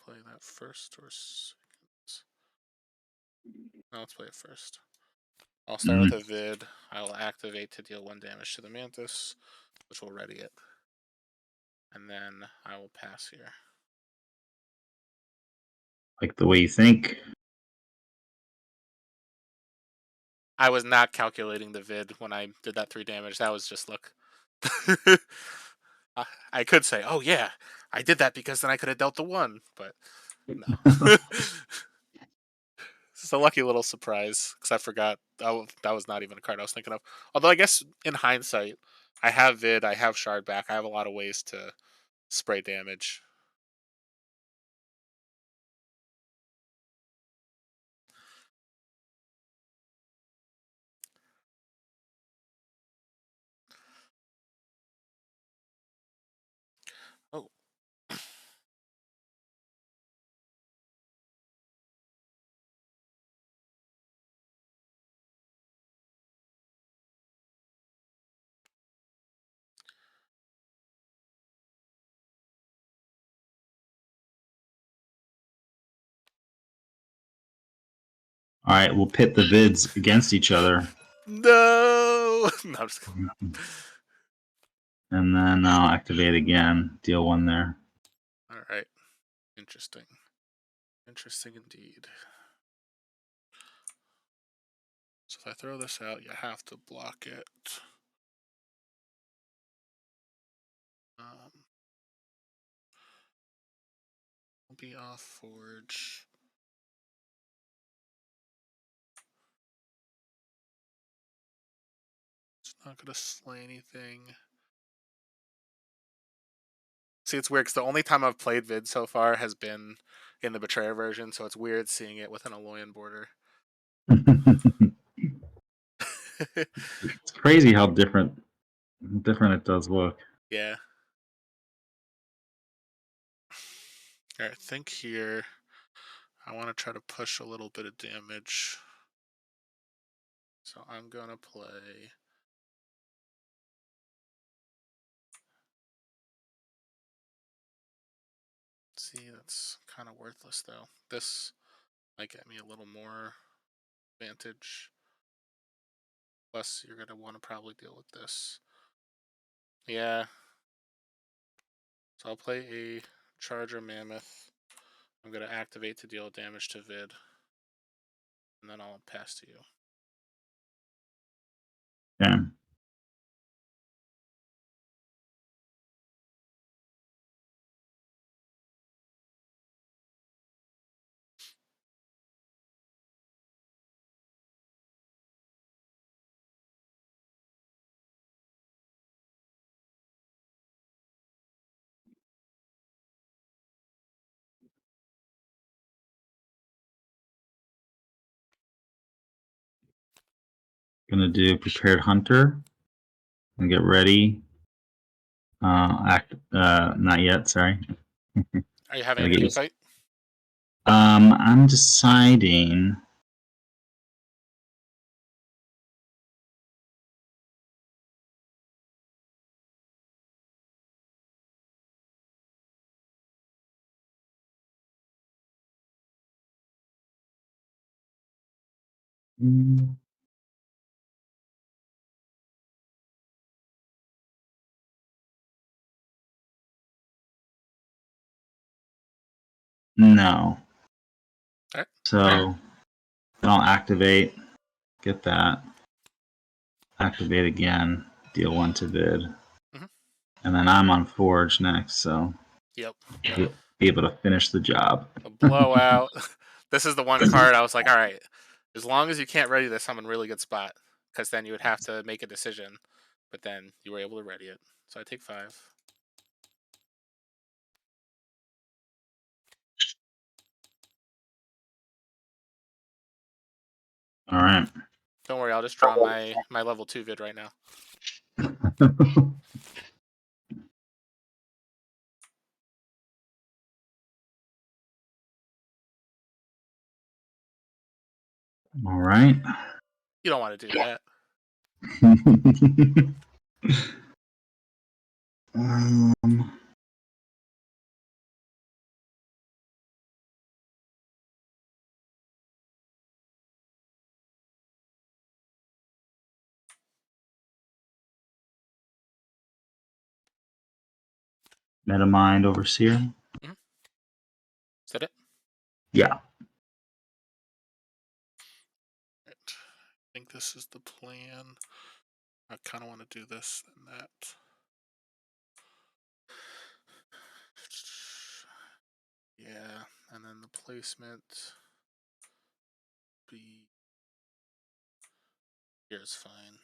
Play that first or second? No, let's play it first. I'll start with a vid. I will activate to deal 1 damage to the Mantis, which will ready it. And then I will pass here. Like the way you think. I was not calculating the vid when I did that 3 damage. That was just luck. I could say, oh yeah, I did that because then I could have dealt the 1, but no. It's a lucky little surprise because I forgot that was not even a card I was thinking of. Although I guess in hindsight, I have vid, I have shard back, I have a lot of ways to spray damage. Oh, All right, we'll pit the vids against each other. no! No, I'm just kidding. And then I'll activate again. Deal 1 there. All right, interesting. Interesting indeed. So if I throw this out, you have to block it. Will be off Forge. It's not gonna slay anything. See, it's weird because the only time I've played Vid so far has been in the Betrayer version, so it's weird seeing it with an Aloyan border. It's crazy how different it does look. Yeah. All right, think here. I want to try to push a little bit of damage. So I'm going to play. See, that's kind of worthless though. This might get me a little more advantage. Plus, you're going to want to probably deal with this. Yeah. So I'll play a Charger Mammoth. I'm going to activate to deal damage to Vid. And then I'll pass to you. Yeah. Gonna do Prepared Hunter and get ready. Not yet. Sorry. Are you having Gotta an get invite? I'm deciding. No. All right. So I'll activate. Get that. Activate again. Deal 1 to Vid. Mm-hmm. And then I'm on Forge next, so Yep. be able to finish the job. A blowout. This is the one card I was like, all right, as long as you can't ready this, I'm in a really good spot. Because then you would have to make a decision. But then you were able to ready it. So I take 5. All right. Don't worry, I'll just draw my level 2 vid right now. All right. You don't want to do that. um, Metamind Overseer. Mm-hmm. Is that it? Yeah. Right. I think this is the plan. I kind of want to do this and that. Yeah, and then the placement be here is fine.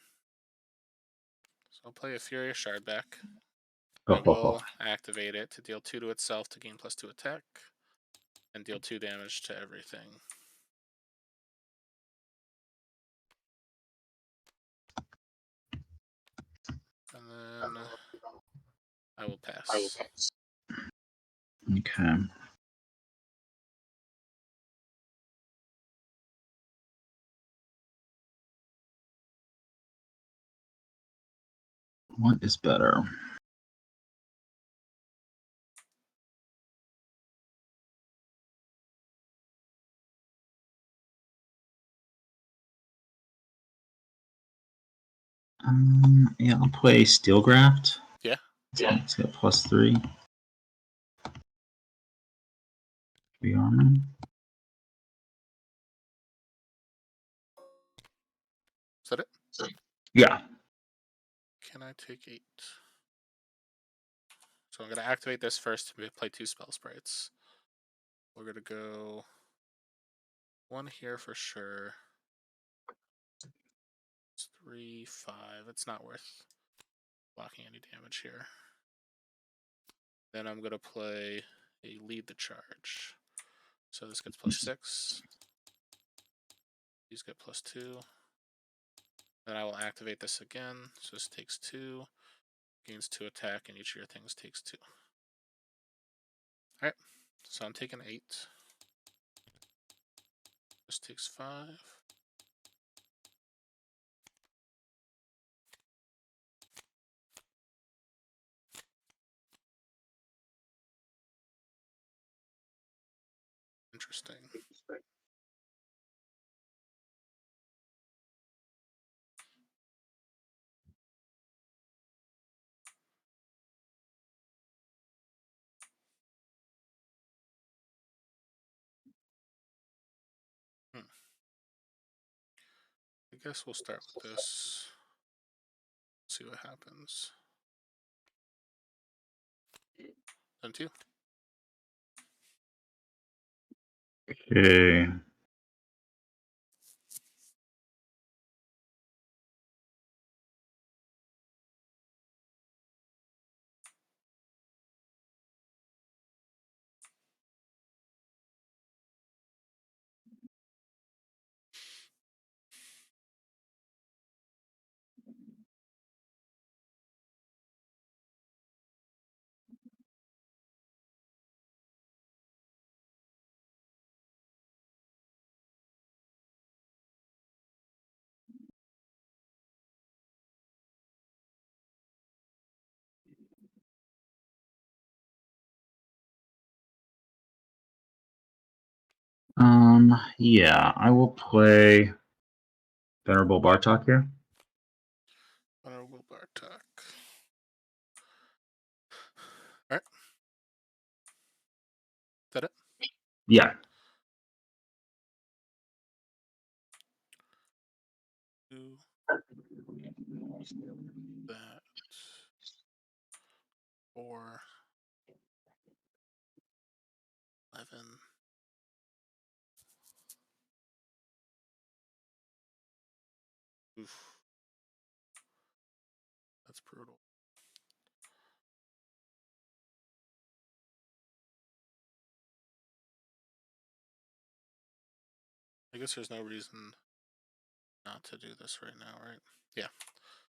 So I'll play a Furious Shard back. I will activate it to deal 2 to itself to gain +2 attack, and deal 2 damage to everything. And then I will pass. Okay. What is better? Yeah, I'll play Steelgraft. Yeah. It's got +3. 3 armor. Is that it? Yeah. Can I take 8? So I'm going to activate this first to play 2 spell sprites. We're going to go 1 here for sure. It's 3, 5. It's not worth blocking any damage here. Then I'm going to play a Lead the Charge. So this gets +6. These get +2. Then I will activate this again. So this takes 2, gains 2 attack, and each of your things takes 2. Alright, so I'm taking 8. This takes 5. Interesting. I guess we'll start with this. See what happens. Then 2. Okay. Yeah, I will play Venerable Bartok here. Honorable Bartok. Alright. Is that it? Yeah. Do that. 4. 11. Oof. That's brutal. I guess there's no reason not to do this right now, right? Yeah.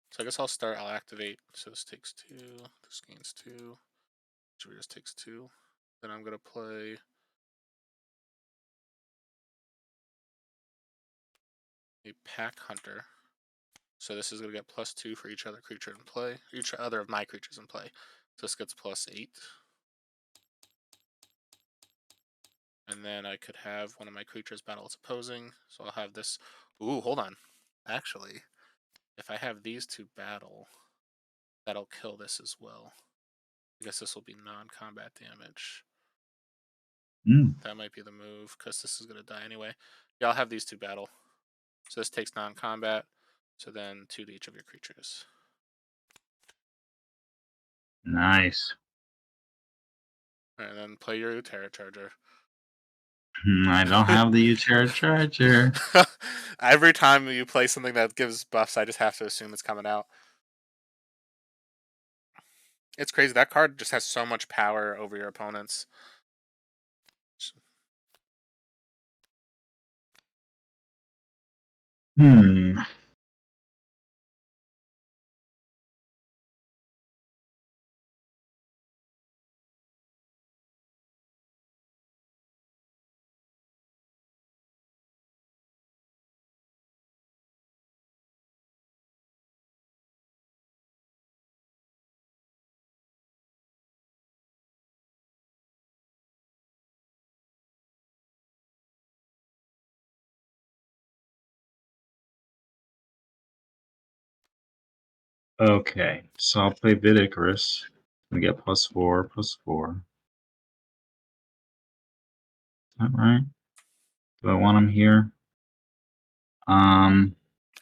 So I guess I'll activate. So this takes 2. This gains 2. Which just takes 2. Then I'm going to play a Pack Hunter. So this is going to get +2 for each other creature in play. Each other of my creatures in play. So this gets +8. And then I could have one of my creatures battle its opposing. So I'll have this. Ooh, hold on. Actually, if I have these 2 battle, that'll kill this as well. I guess this will be non-combat damage. That might be the move, because this is going to die anyway. Yeah, I'll have these 2 battle. So this takes non-combat. So then 2 to each of your creatures. Nice. And then play your Terra Charger. I don't have the Utera Charger. Every time you play something that gives buffs, I just have to assume it's coming out. It's crazy. That card just has so much power over your opponents. Okay, so I'll play Vid Icarus. We get +4/+4. Is that right? Do I want him here? I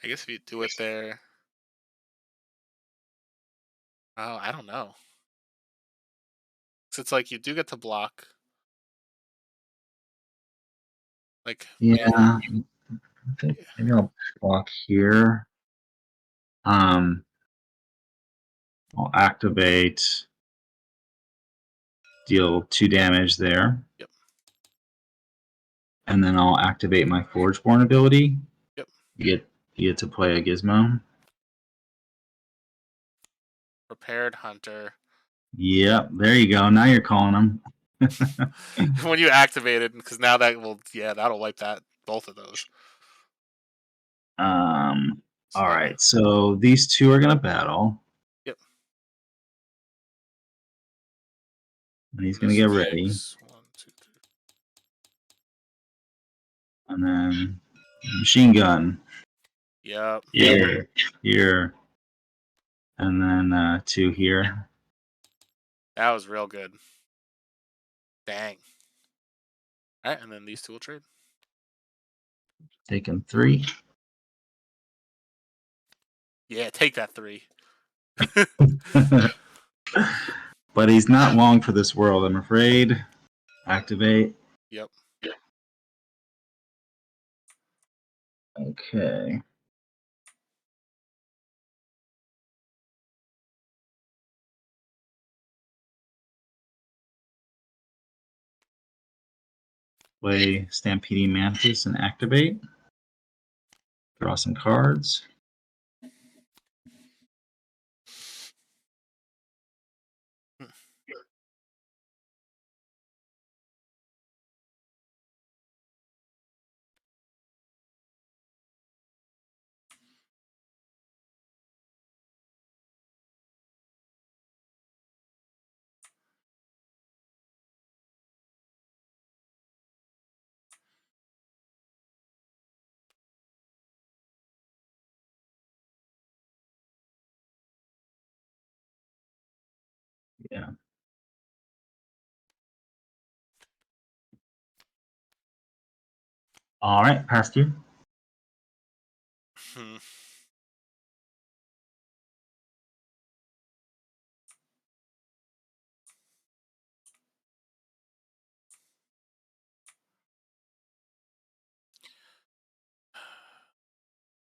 guess if you do it there. Oh, I don't know. So it's like you do get to block. Like, yeah, I think maybe I'll block here. I'll activate, deal 2 damage there. Yep. And then I'll activate my Forgeborn ability. Yep. You get You get to play a gizmo. Prepared hunter. Yep, there you go. Now you're calling them. When you activate it, because now that will, yeah, that'll wipe that both of those. All So, right, so these two are gonna battle. yep. And he's And gonna this get ready, takes 1, 2, 3. and then machine gun Yep. here, and then 2 here. That was real good. Dang. All right, and then these two will trade. Taking 3. Yeah, take that 3. But he's not long for this world, I'm afraid. Activate. Yep. Okay. Play Stampeding Mantis and activate. Draw some cards. Yeah. All right, past you. Hmm. I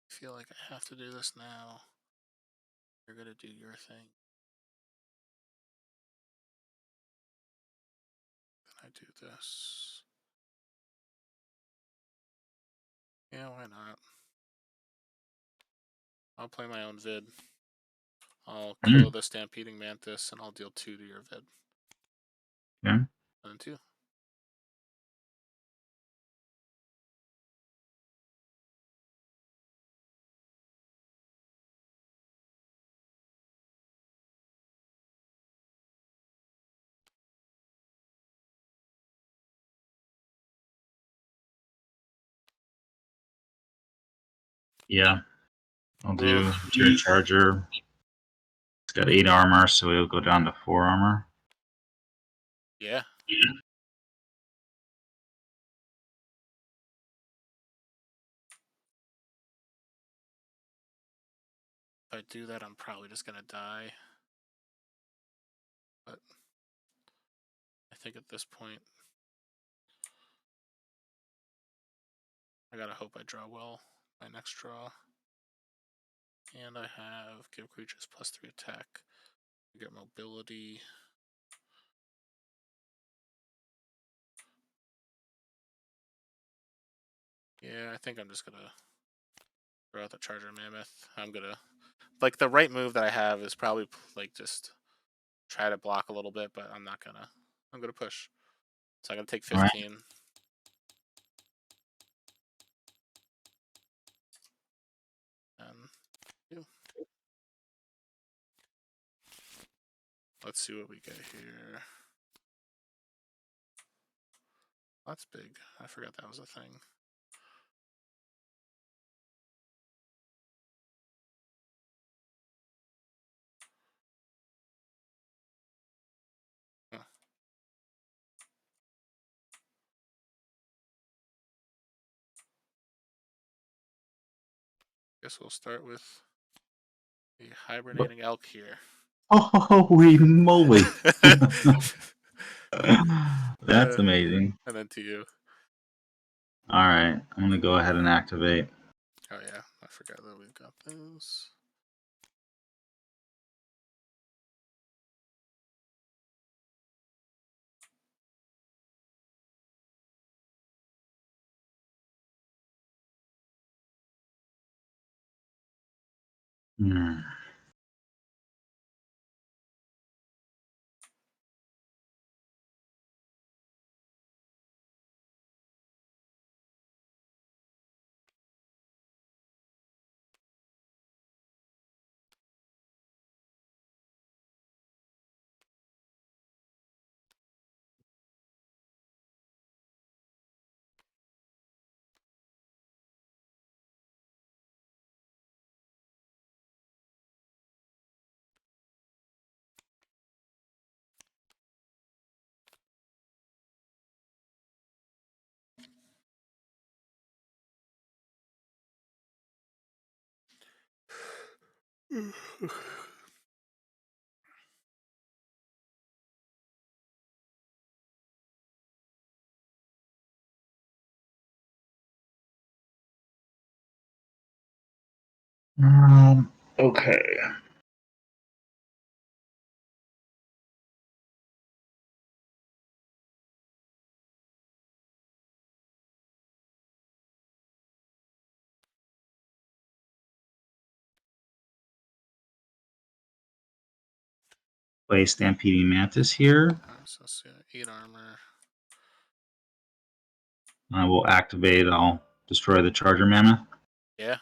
feel like I have to do this now. You're gonna do your thing. Then I do this. Yeah, why not? I'll play my own vid. I'll kill the Stampeding Mantis and I'll deal 2 to your vid. Yeah. And then 2. Yeah. I'll do Tear Charger. It's got 8 armor, so it'll go down to 4 armor. Yeah. If I do that, I'm probably just gonna die. But I think at this point, I gotta hope I draw well my next draw. And I have give creatures +3 attack. I get mobility. Yeah, I think I'm just gonna throw out the Charger Mammoth. I'm gonna, like, the right move that I have is probably like just try to block a little bit, but I'm not gonna. I'm gonna push. So I'm gonna take 15. Right. And yeah. Let's see what we get here. That's big. I forgot that was a thing. Huh. Guess we'll start with the hibernating elk here. Holy moly! That's amazing. And then to you. All right, I'm gonna go ahead and activate. Oh yeah, I forgot that we've got those. Hmm. Okay. Play Stampeding Mantis here. So let's see, 8 armor. I will activate. I'll destroy the Charger Mammoth. Yeah.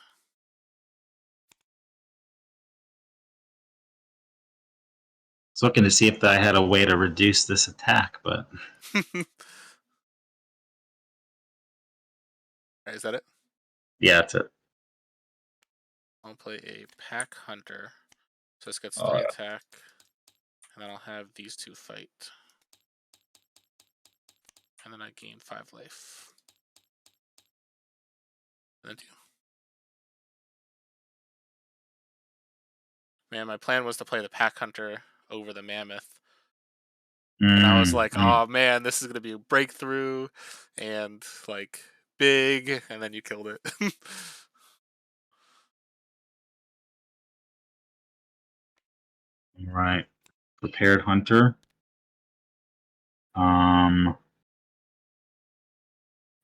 I was looking to see if I had a way to reduce this attack, but Right, is that it? yeah, that's it. I'll play a Pack Hunter. So this gets Oh, 3 yeah. attack. And then I'll have these 2 fight. And then I gain 5 life. And then 2. Man, my plan was to play the Pack Hunter over the Mammoth. And I was like, oh man, this is going to be a breakthrough and like big. And then you killed it. Right. Prepared Hunter. I'm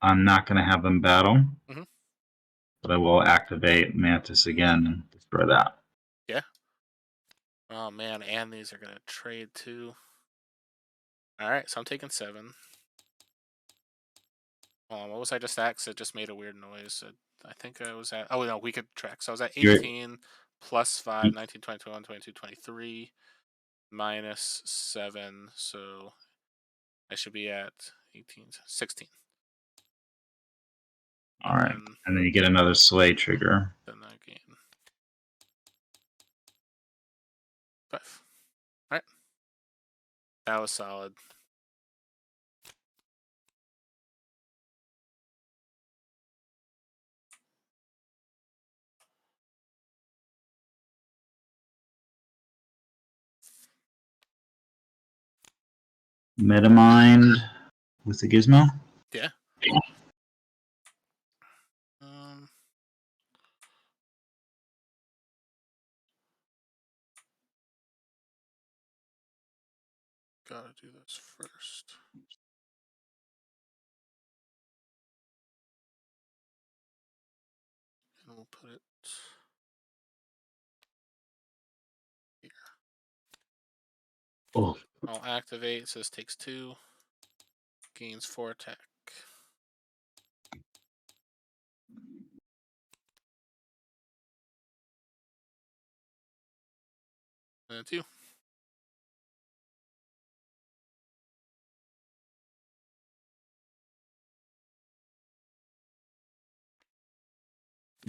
not going to have them battle, but I will activate Mantis again and destroy that. Yeah. Oh man, and these are going to trade too. All right, so I'm taking 7. What was I just at? 'Cause it just made a weird noise. I think I was at, oh no, we could track. So I was at 18 plus 5, 19, 20, 21, 22, 23, minus 7. So I should be at 18, 16. All right. And then you get another Sway trigger. Then I gain 5. All right. That was solid. Metamind with the Gizmo. Yeah. Gotta do this first. And we'll put it here. Oh. I'll activate, so this takes 2. Gains 4 attack. And then 2.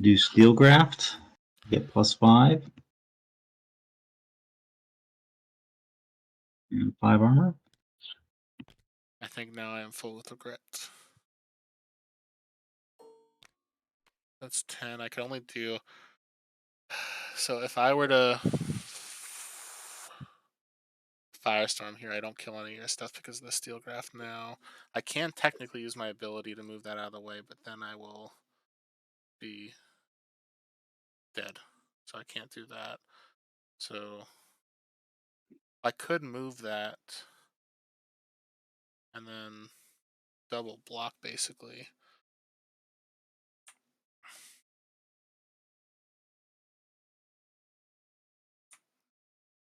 Do Steelgraft. Get +5. And 5 armor. I think now I am full with regret. That's 10. I can only do. So if I were to Firestorm here, I don't kill any of your stuff because of the Steelgraft now. I can technically use my ability to move that out of the way, but then I will be dead. So I can't do that. So I could move that and then double block basically.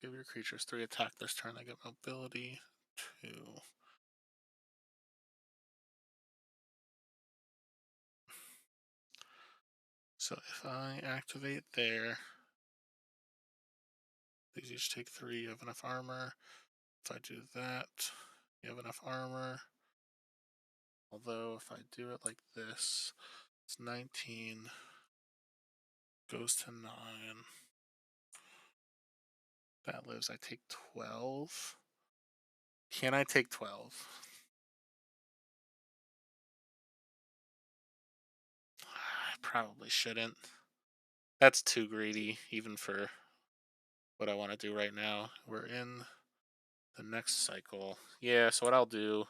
Give your creatures 3 attack this turn. I get mobility 2. So if I activate there, these each take 3. You have enough armor. If I do that, you have enough armor. Although if I do it like this, it's 19. Goes to 9. That lives. I take 12. Can I take 12? I probably shouldn't. That's too greedy, even for what I want to do right now. We're in the next cycle. Yeah, so what I'll do,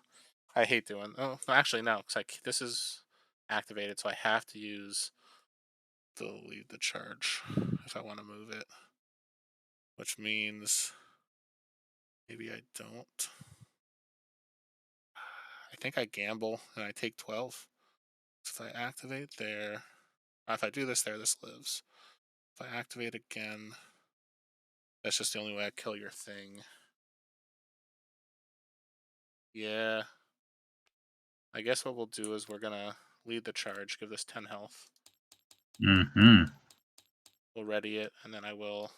I hate doing. Oh, actually, no, because this is activated, so I have to use the lead the charge if I want to move it, which means maybe I don't. I think I gamble and I take 12. So if I activate there, if I do this there, this lives. If I activate again, that's just the only way I kill your thing. Yeah. I guess what we'll do is we're gonna lead the charge, give this 10 health. Mm-hmm. We'll ready it, and then I will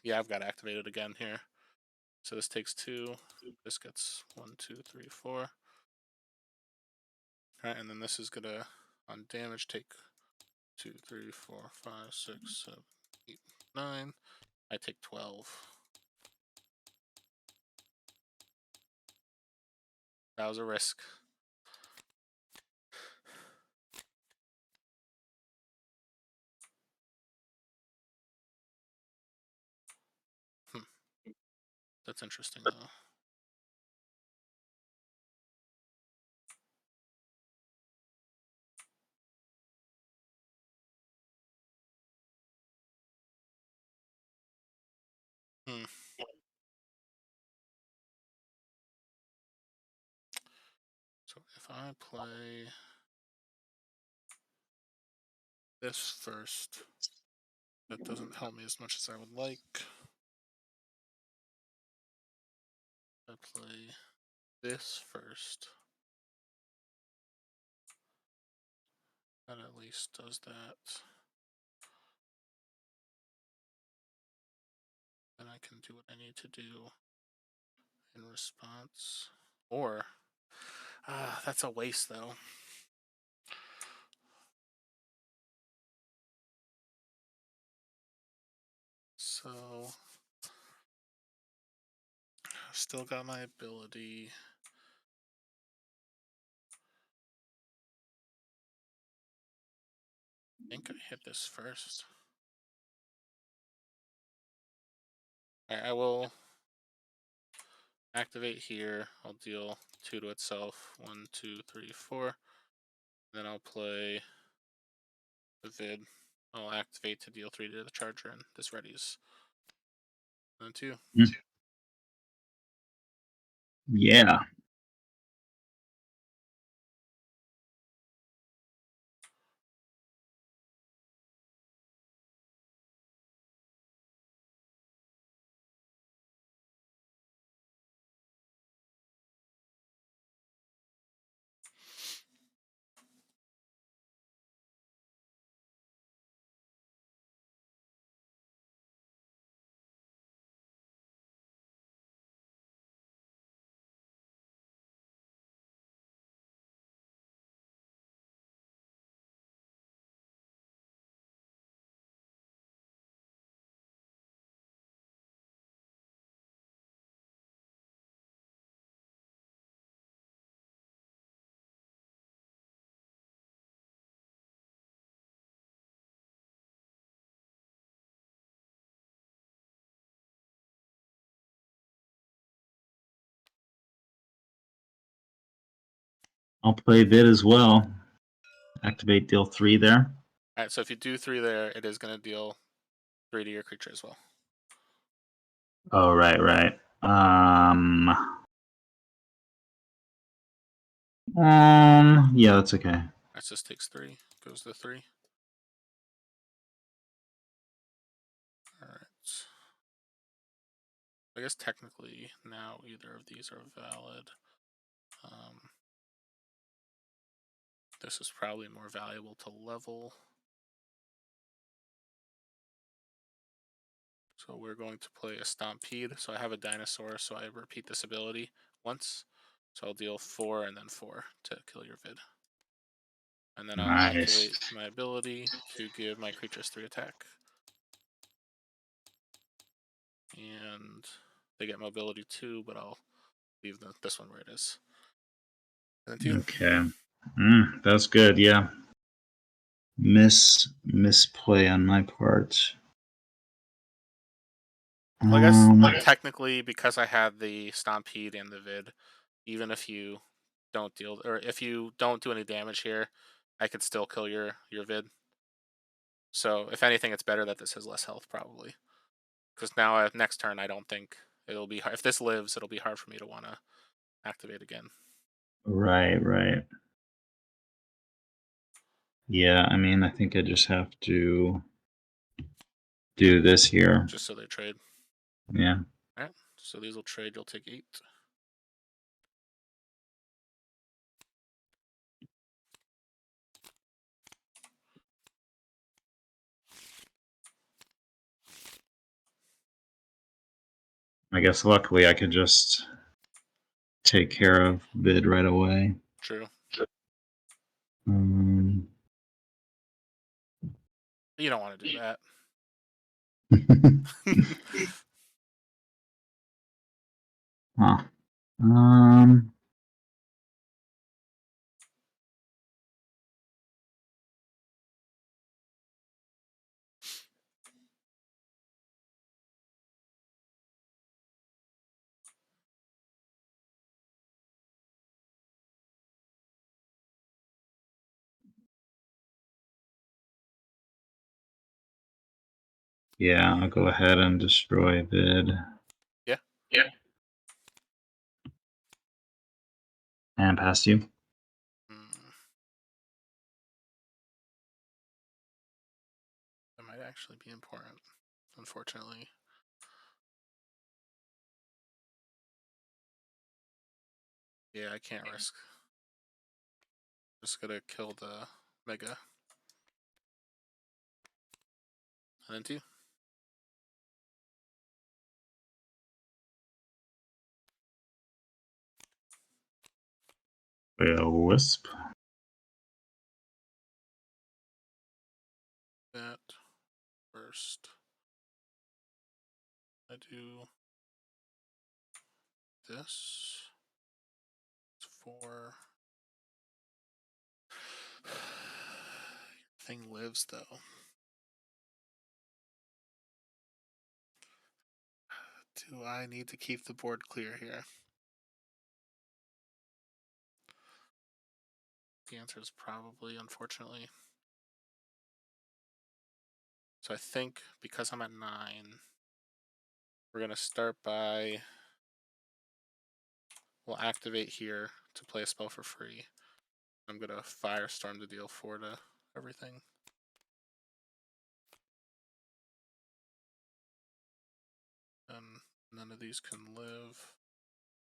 yeah, I've got activated again here. So this takes 2. This gets 1, 2, 3, 4. Alright, and then this is gonna, on damage, take 2, 3, 4, 5, 6, 7, 8, 9. I take 12. That was a risk. That's interesting, though. So if I play this first, that doesn't help me as much as I would like. I play this first. That at least does that. Then I can do what I need to do in response. Or, that's a waste though. So, I've still got my ability. I think I hit this first. Alright, I will activate here. I'll deal 2 to itself. 1, 2, 3, 4. Then I'll play the vid. I'll activate to deal 3 to the charger, and this readies. And then 2. Yeah. I'll play vid as well. Activate deal 3 there. Alright, so if you do 3 there, it is going to deal 3 to your creature as well. Oh, right. Yeah, that's okay. That just takes 3. Goes to 3. Alright. I guess technically now either of these are valid. This is probably more valuable to level. So we're going to play a Stampede. So I have a dinosaur, so I repeat this ability once. So I'll deal 4 and then 4 to kill your vid. And then I'll Nice. activate my ability to give my creatures 3 attack. And they get mobility 2, but I'll leave this one where it is. And then 2. Okay. That's good, yeah. Misplay on my part. Well, I guess technically, because I had the Stampede and the vid, even if you don't deal, or if you don't do any damage here, I could still kill your vid. So if anything, it's better that this has less health probably, because now next turn I don't think it'll be hard. If this lives, it'll be hard for me to want to activate again. Right. Yeah, I mean, I think I just have to do this here. Just so they trade. Yeah. All right. So these will trade. You'll take 8. I guess luckily I could just take care of bid right away. True. Um, You don't want to do that. huh. Yeah, I'll go ahead and destroy bid. Yeah. And pass you. That might actually be important, unfortunately. Yeah, I can't risk. Just gonna kill the Mega. And then 2. A wisp. That first. I do this. It's 4. Thing lives though. Do I need to keep the board clear here? The answer is probably, unfortunately. So I think because I'm at 9, we're gonna start by, we'll activate here to play a spell for free. I'm gonna Firestorm to deal 4 to everything. And none of these can live.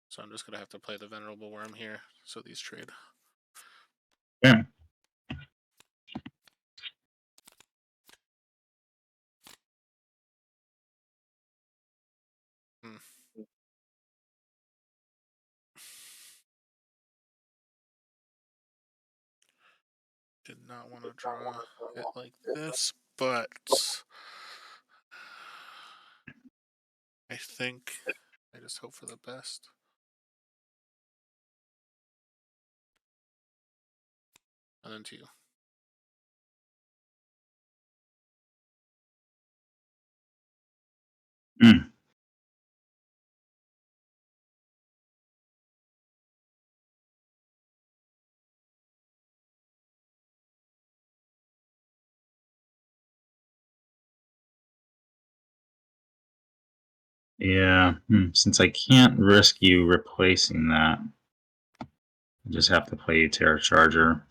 So I'm just gonna have to play the Venerable Worm here, so these trade. Yeah. Did not want to draw it like this, but I think I just hope for the best. And then 2. Yeah. Since I can't risk you replacing that, I just have to play Terra Charger.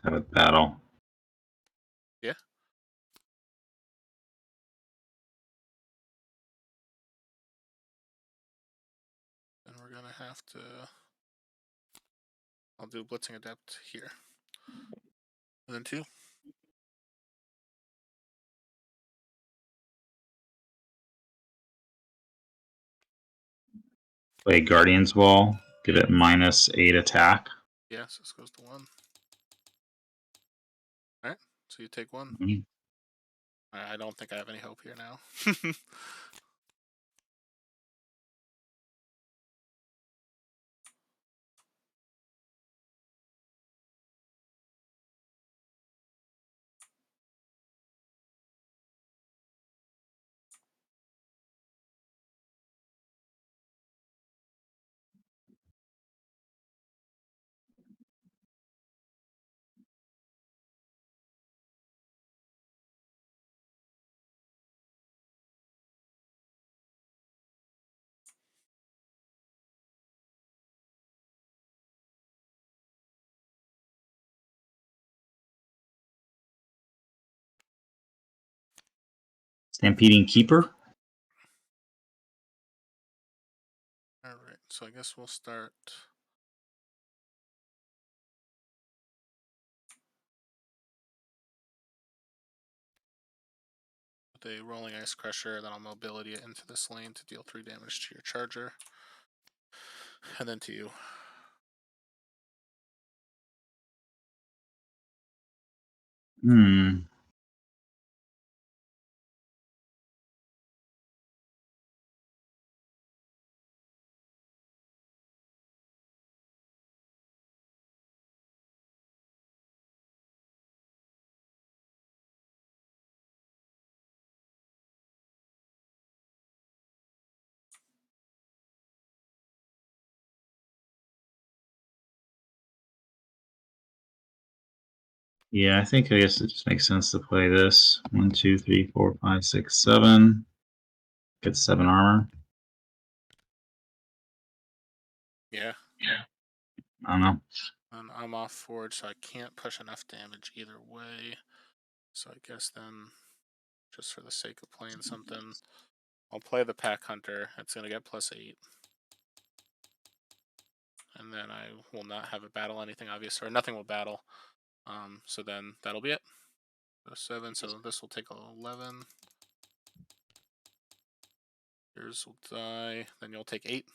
Have a battle. Yeah. have to. I'll do Blitzing Adept here. And then 2. Play Guardian's Wall. Give it -8 attack. Yeah, so this goes to 1. Alright, so you take 1. Mm-hmm. I don't think I have any hope here now. Stampeding Keeper. Alright, so I guess we'll start. With a Rolling Ice Crusher, then I'll mobility it into this lane to deal 3 damage to your charger. And then to you. Hmm. Yeah, I guess it just makes sense to play this. 1, 2, 3, 4, 5, 6, 7. Get 7 armor. Yeah. I don't know. And I'm off forward, so I can't push enough damage either way. So I guess then, just for the sake of playing something, I'll play the Pack Hunter. It's going to get +8. And then I will not have it battle anything, obviously, or nothing will battle. So then that'll be it. So 7, so this will take 11. Yours will die. Then you'll take 8.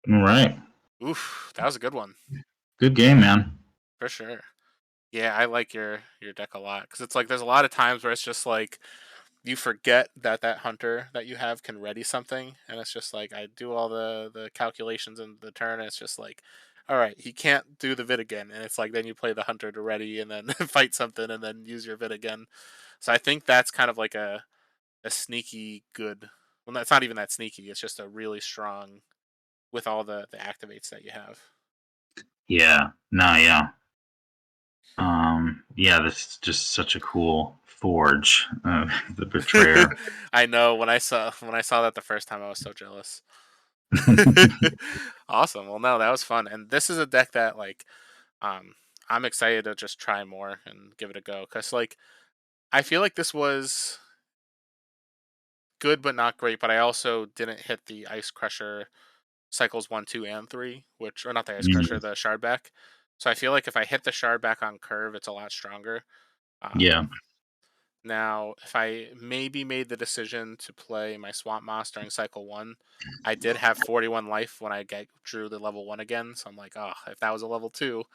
All right. Oof, that was a good one. Good game, man. For sure. Yeah, I like your deck a lot. Because it's like there's a lot of times where it's just like you forget that that hunter that you have can ready something. And it's just like I do all the calculations in the turn. And it's just like, all right, he can't do the vid again. And it's like then you play the hunter to ready and then fight something and then use your vid again. So I think that's kind of like a sneaky good. Well, that's not even that sneaky. It's just a really strong with all the activates that you have. Yeah. No, yeah. Yeah, this is just such a cool forge. The Betrayer. I know when I saw that the first time, I was so jealous. Awesome. Well, no, that was fun, and this is a deck that like um I'm excited to just try more and give it a go because like I feel like this was good but not great, but I also didn't hit the Ice Crusher cycles 1, 2, and 3, which or not the Ice Crusher, Mm, the Shard back. So I feel like if I hit the Shard back on curve, it's a lot stronger. yeah. Now, if I maybe made the decision to play my Swamp Moss during cycle 1, I did have 41 life when I drew the level 1 again. So I'm like, oh, if that was a level 2,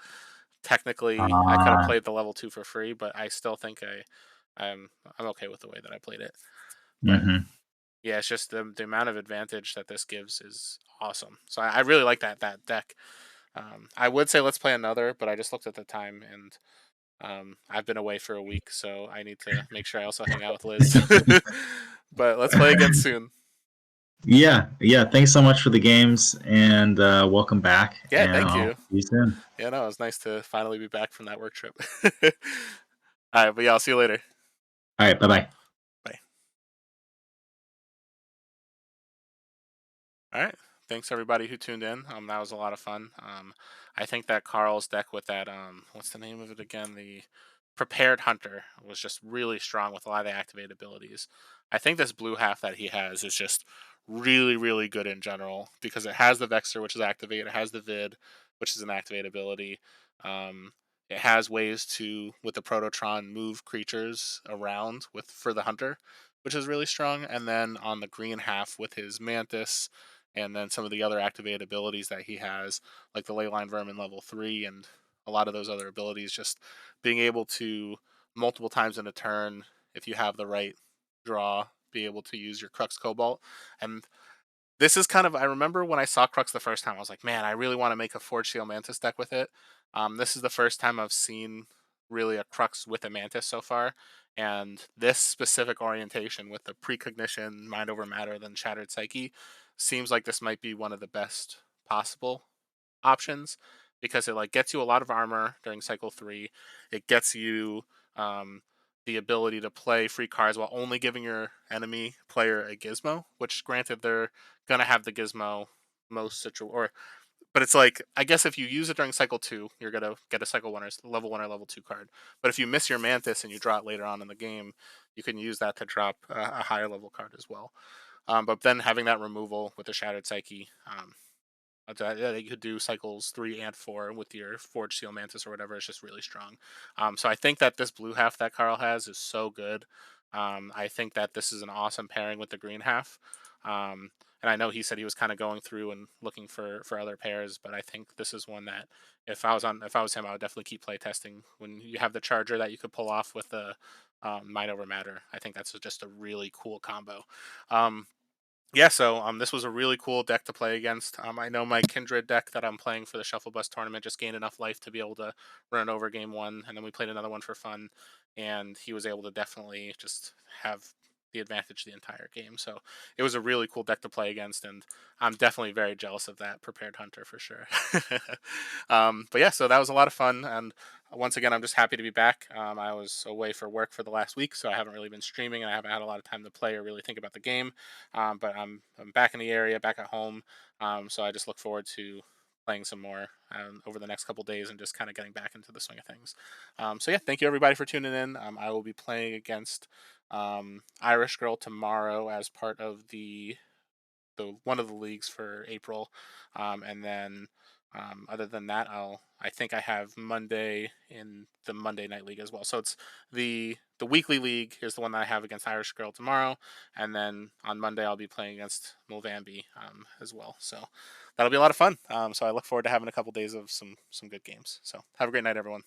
technically I could have Uh, played the level 2 for free, but I still think I'm okay with the way that I played it. But hmm yeah, it's just the amount of advantage that this gives is awesome. So I really like that deck. I would say let's play another, but I just looked at the time and I've been away for a week, so I need to make sure I also hang out with Liz. But let's play again soon. Yeah, yeah. Thanks so much for the games, and welcome back. Yeah, And thank I'll you. see you soon. Yeah, no, it was nice to finally be back from that work trip. All right, but yeah, I'll see you later. All right. Bye bye. Bye. All right. Thanks everybody who tuned in. That was a lot of fun. I think that Carl's deck with that what's the name of it again? The Prepared Hunter was just really strong with a lot of the activated abilities. I think this blue half that he has is just really, really good in general because it has the Vexor, which is activate. It has the Vid, which is an activate ability. Um, it has ways to, with the Prototron, move creatures around with for the Hunter, which is really strong. And then on the green half with his Mantis, and then some of the other activated abilities that he has, like the Leyline Vermin level 3, and a lot of those other abilities, just being able to multiple times in a turn, if you have the right draw, be able to use your Crux Cobalt. And this is kind of, I remember when I saw Crux the first time, I was like, man, I really want to make a Forge Seal Mantis deck with it. This is the first time I've seen really a Crux with a Mantis so far. And this specific orientation with the Precognition, Mind Over Matter, then Shattered Psyche seems like this might be one of the best possible options because it like gets you a lot of armor during cycle 3. It gets you um, the ability to play free cards while only giving your enemy player a gizmo, which granted they're gonna have the gizmo or but it's like I guess if you use it during cycle 2, you're gonna get a cycle 1 or level 1 or level 2 card. But if you miss your Mantis and you draw it later on in the game, you can use that to drop a higher level card as well. But then having that removal with the Shattered Psyche, yeah, you could do cycles 3 and 4 with your Forge Seal Mantis or whatever. It's just really strong. So I think that this blue half that Carl has is so good. I think that this is an awesome pairing with the green half. And I know he said he was kind of going through and looking for other pairs, but I think this is one that if I was him, I would definitely keep play testing. When you have the Charger that you could pull off with the Mind Over Matter, I think that's just a really cool combo. Um, yeah, so this was a really cool deck to play against. I know my Kindred deck that I'm playing for the Shufflebus tournament just gained enough life to be able to run it over game 1, and then we played another one for fun, and he was able to definitely just have the advantage the entire game. So it was a really cool deck to play against, and I'm definitely very jealous of that prepared hunter for sure. But yeah, so that was a lot of fun, and once again, I'm just happy to be back. I was away for work for the last week, so I haven't really been streaming, and I haven't had a lot of time to play or really think about the game. But I'm back in the area, back at home. So I just look forward to playing some more over the next couple days and just kind of getting back into the swing of things. So yeah, thank you everybody for tuning in. I will be playing against Irish Girl tomorrow as part of the one of the leagues for April, and then other than that, I think I have Monday in the Monday Night League as well. So it's the weekly league is the one that I have against Irish Girl tomorrow, and then on Monday I'll be playing against Mulvanby as well. So that'll be a lot of fun. So I look forward to having a couple days of some good games. So have a great night, everyone.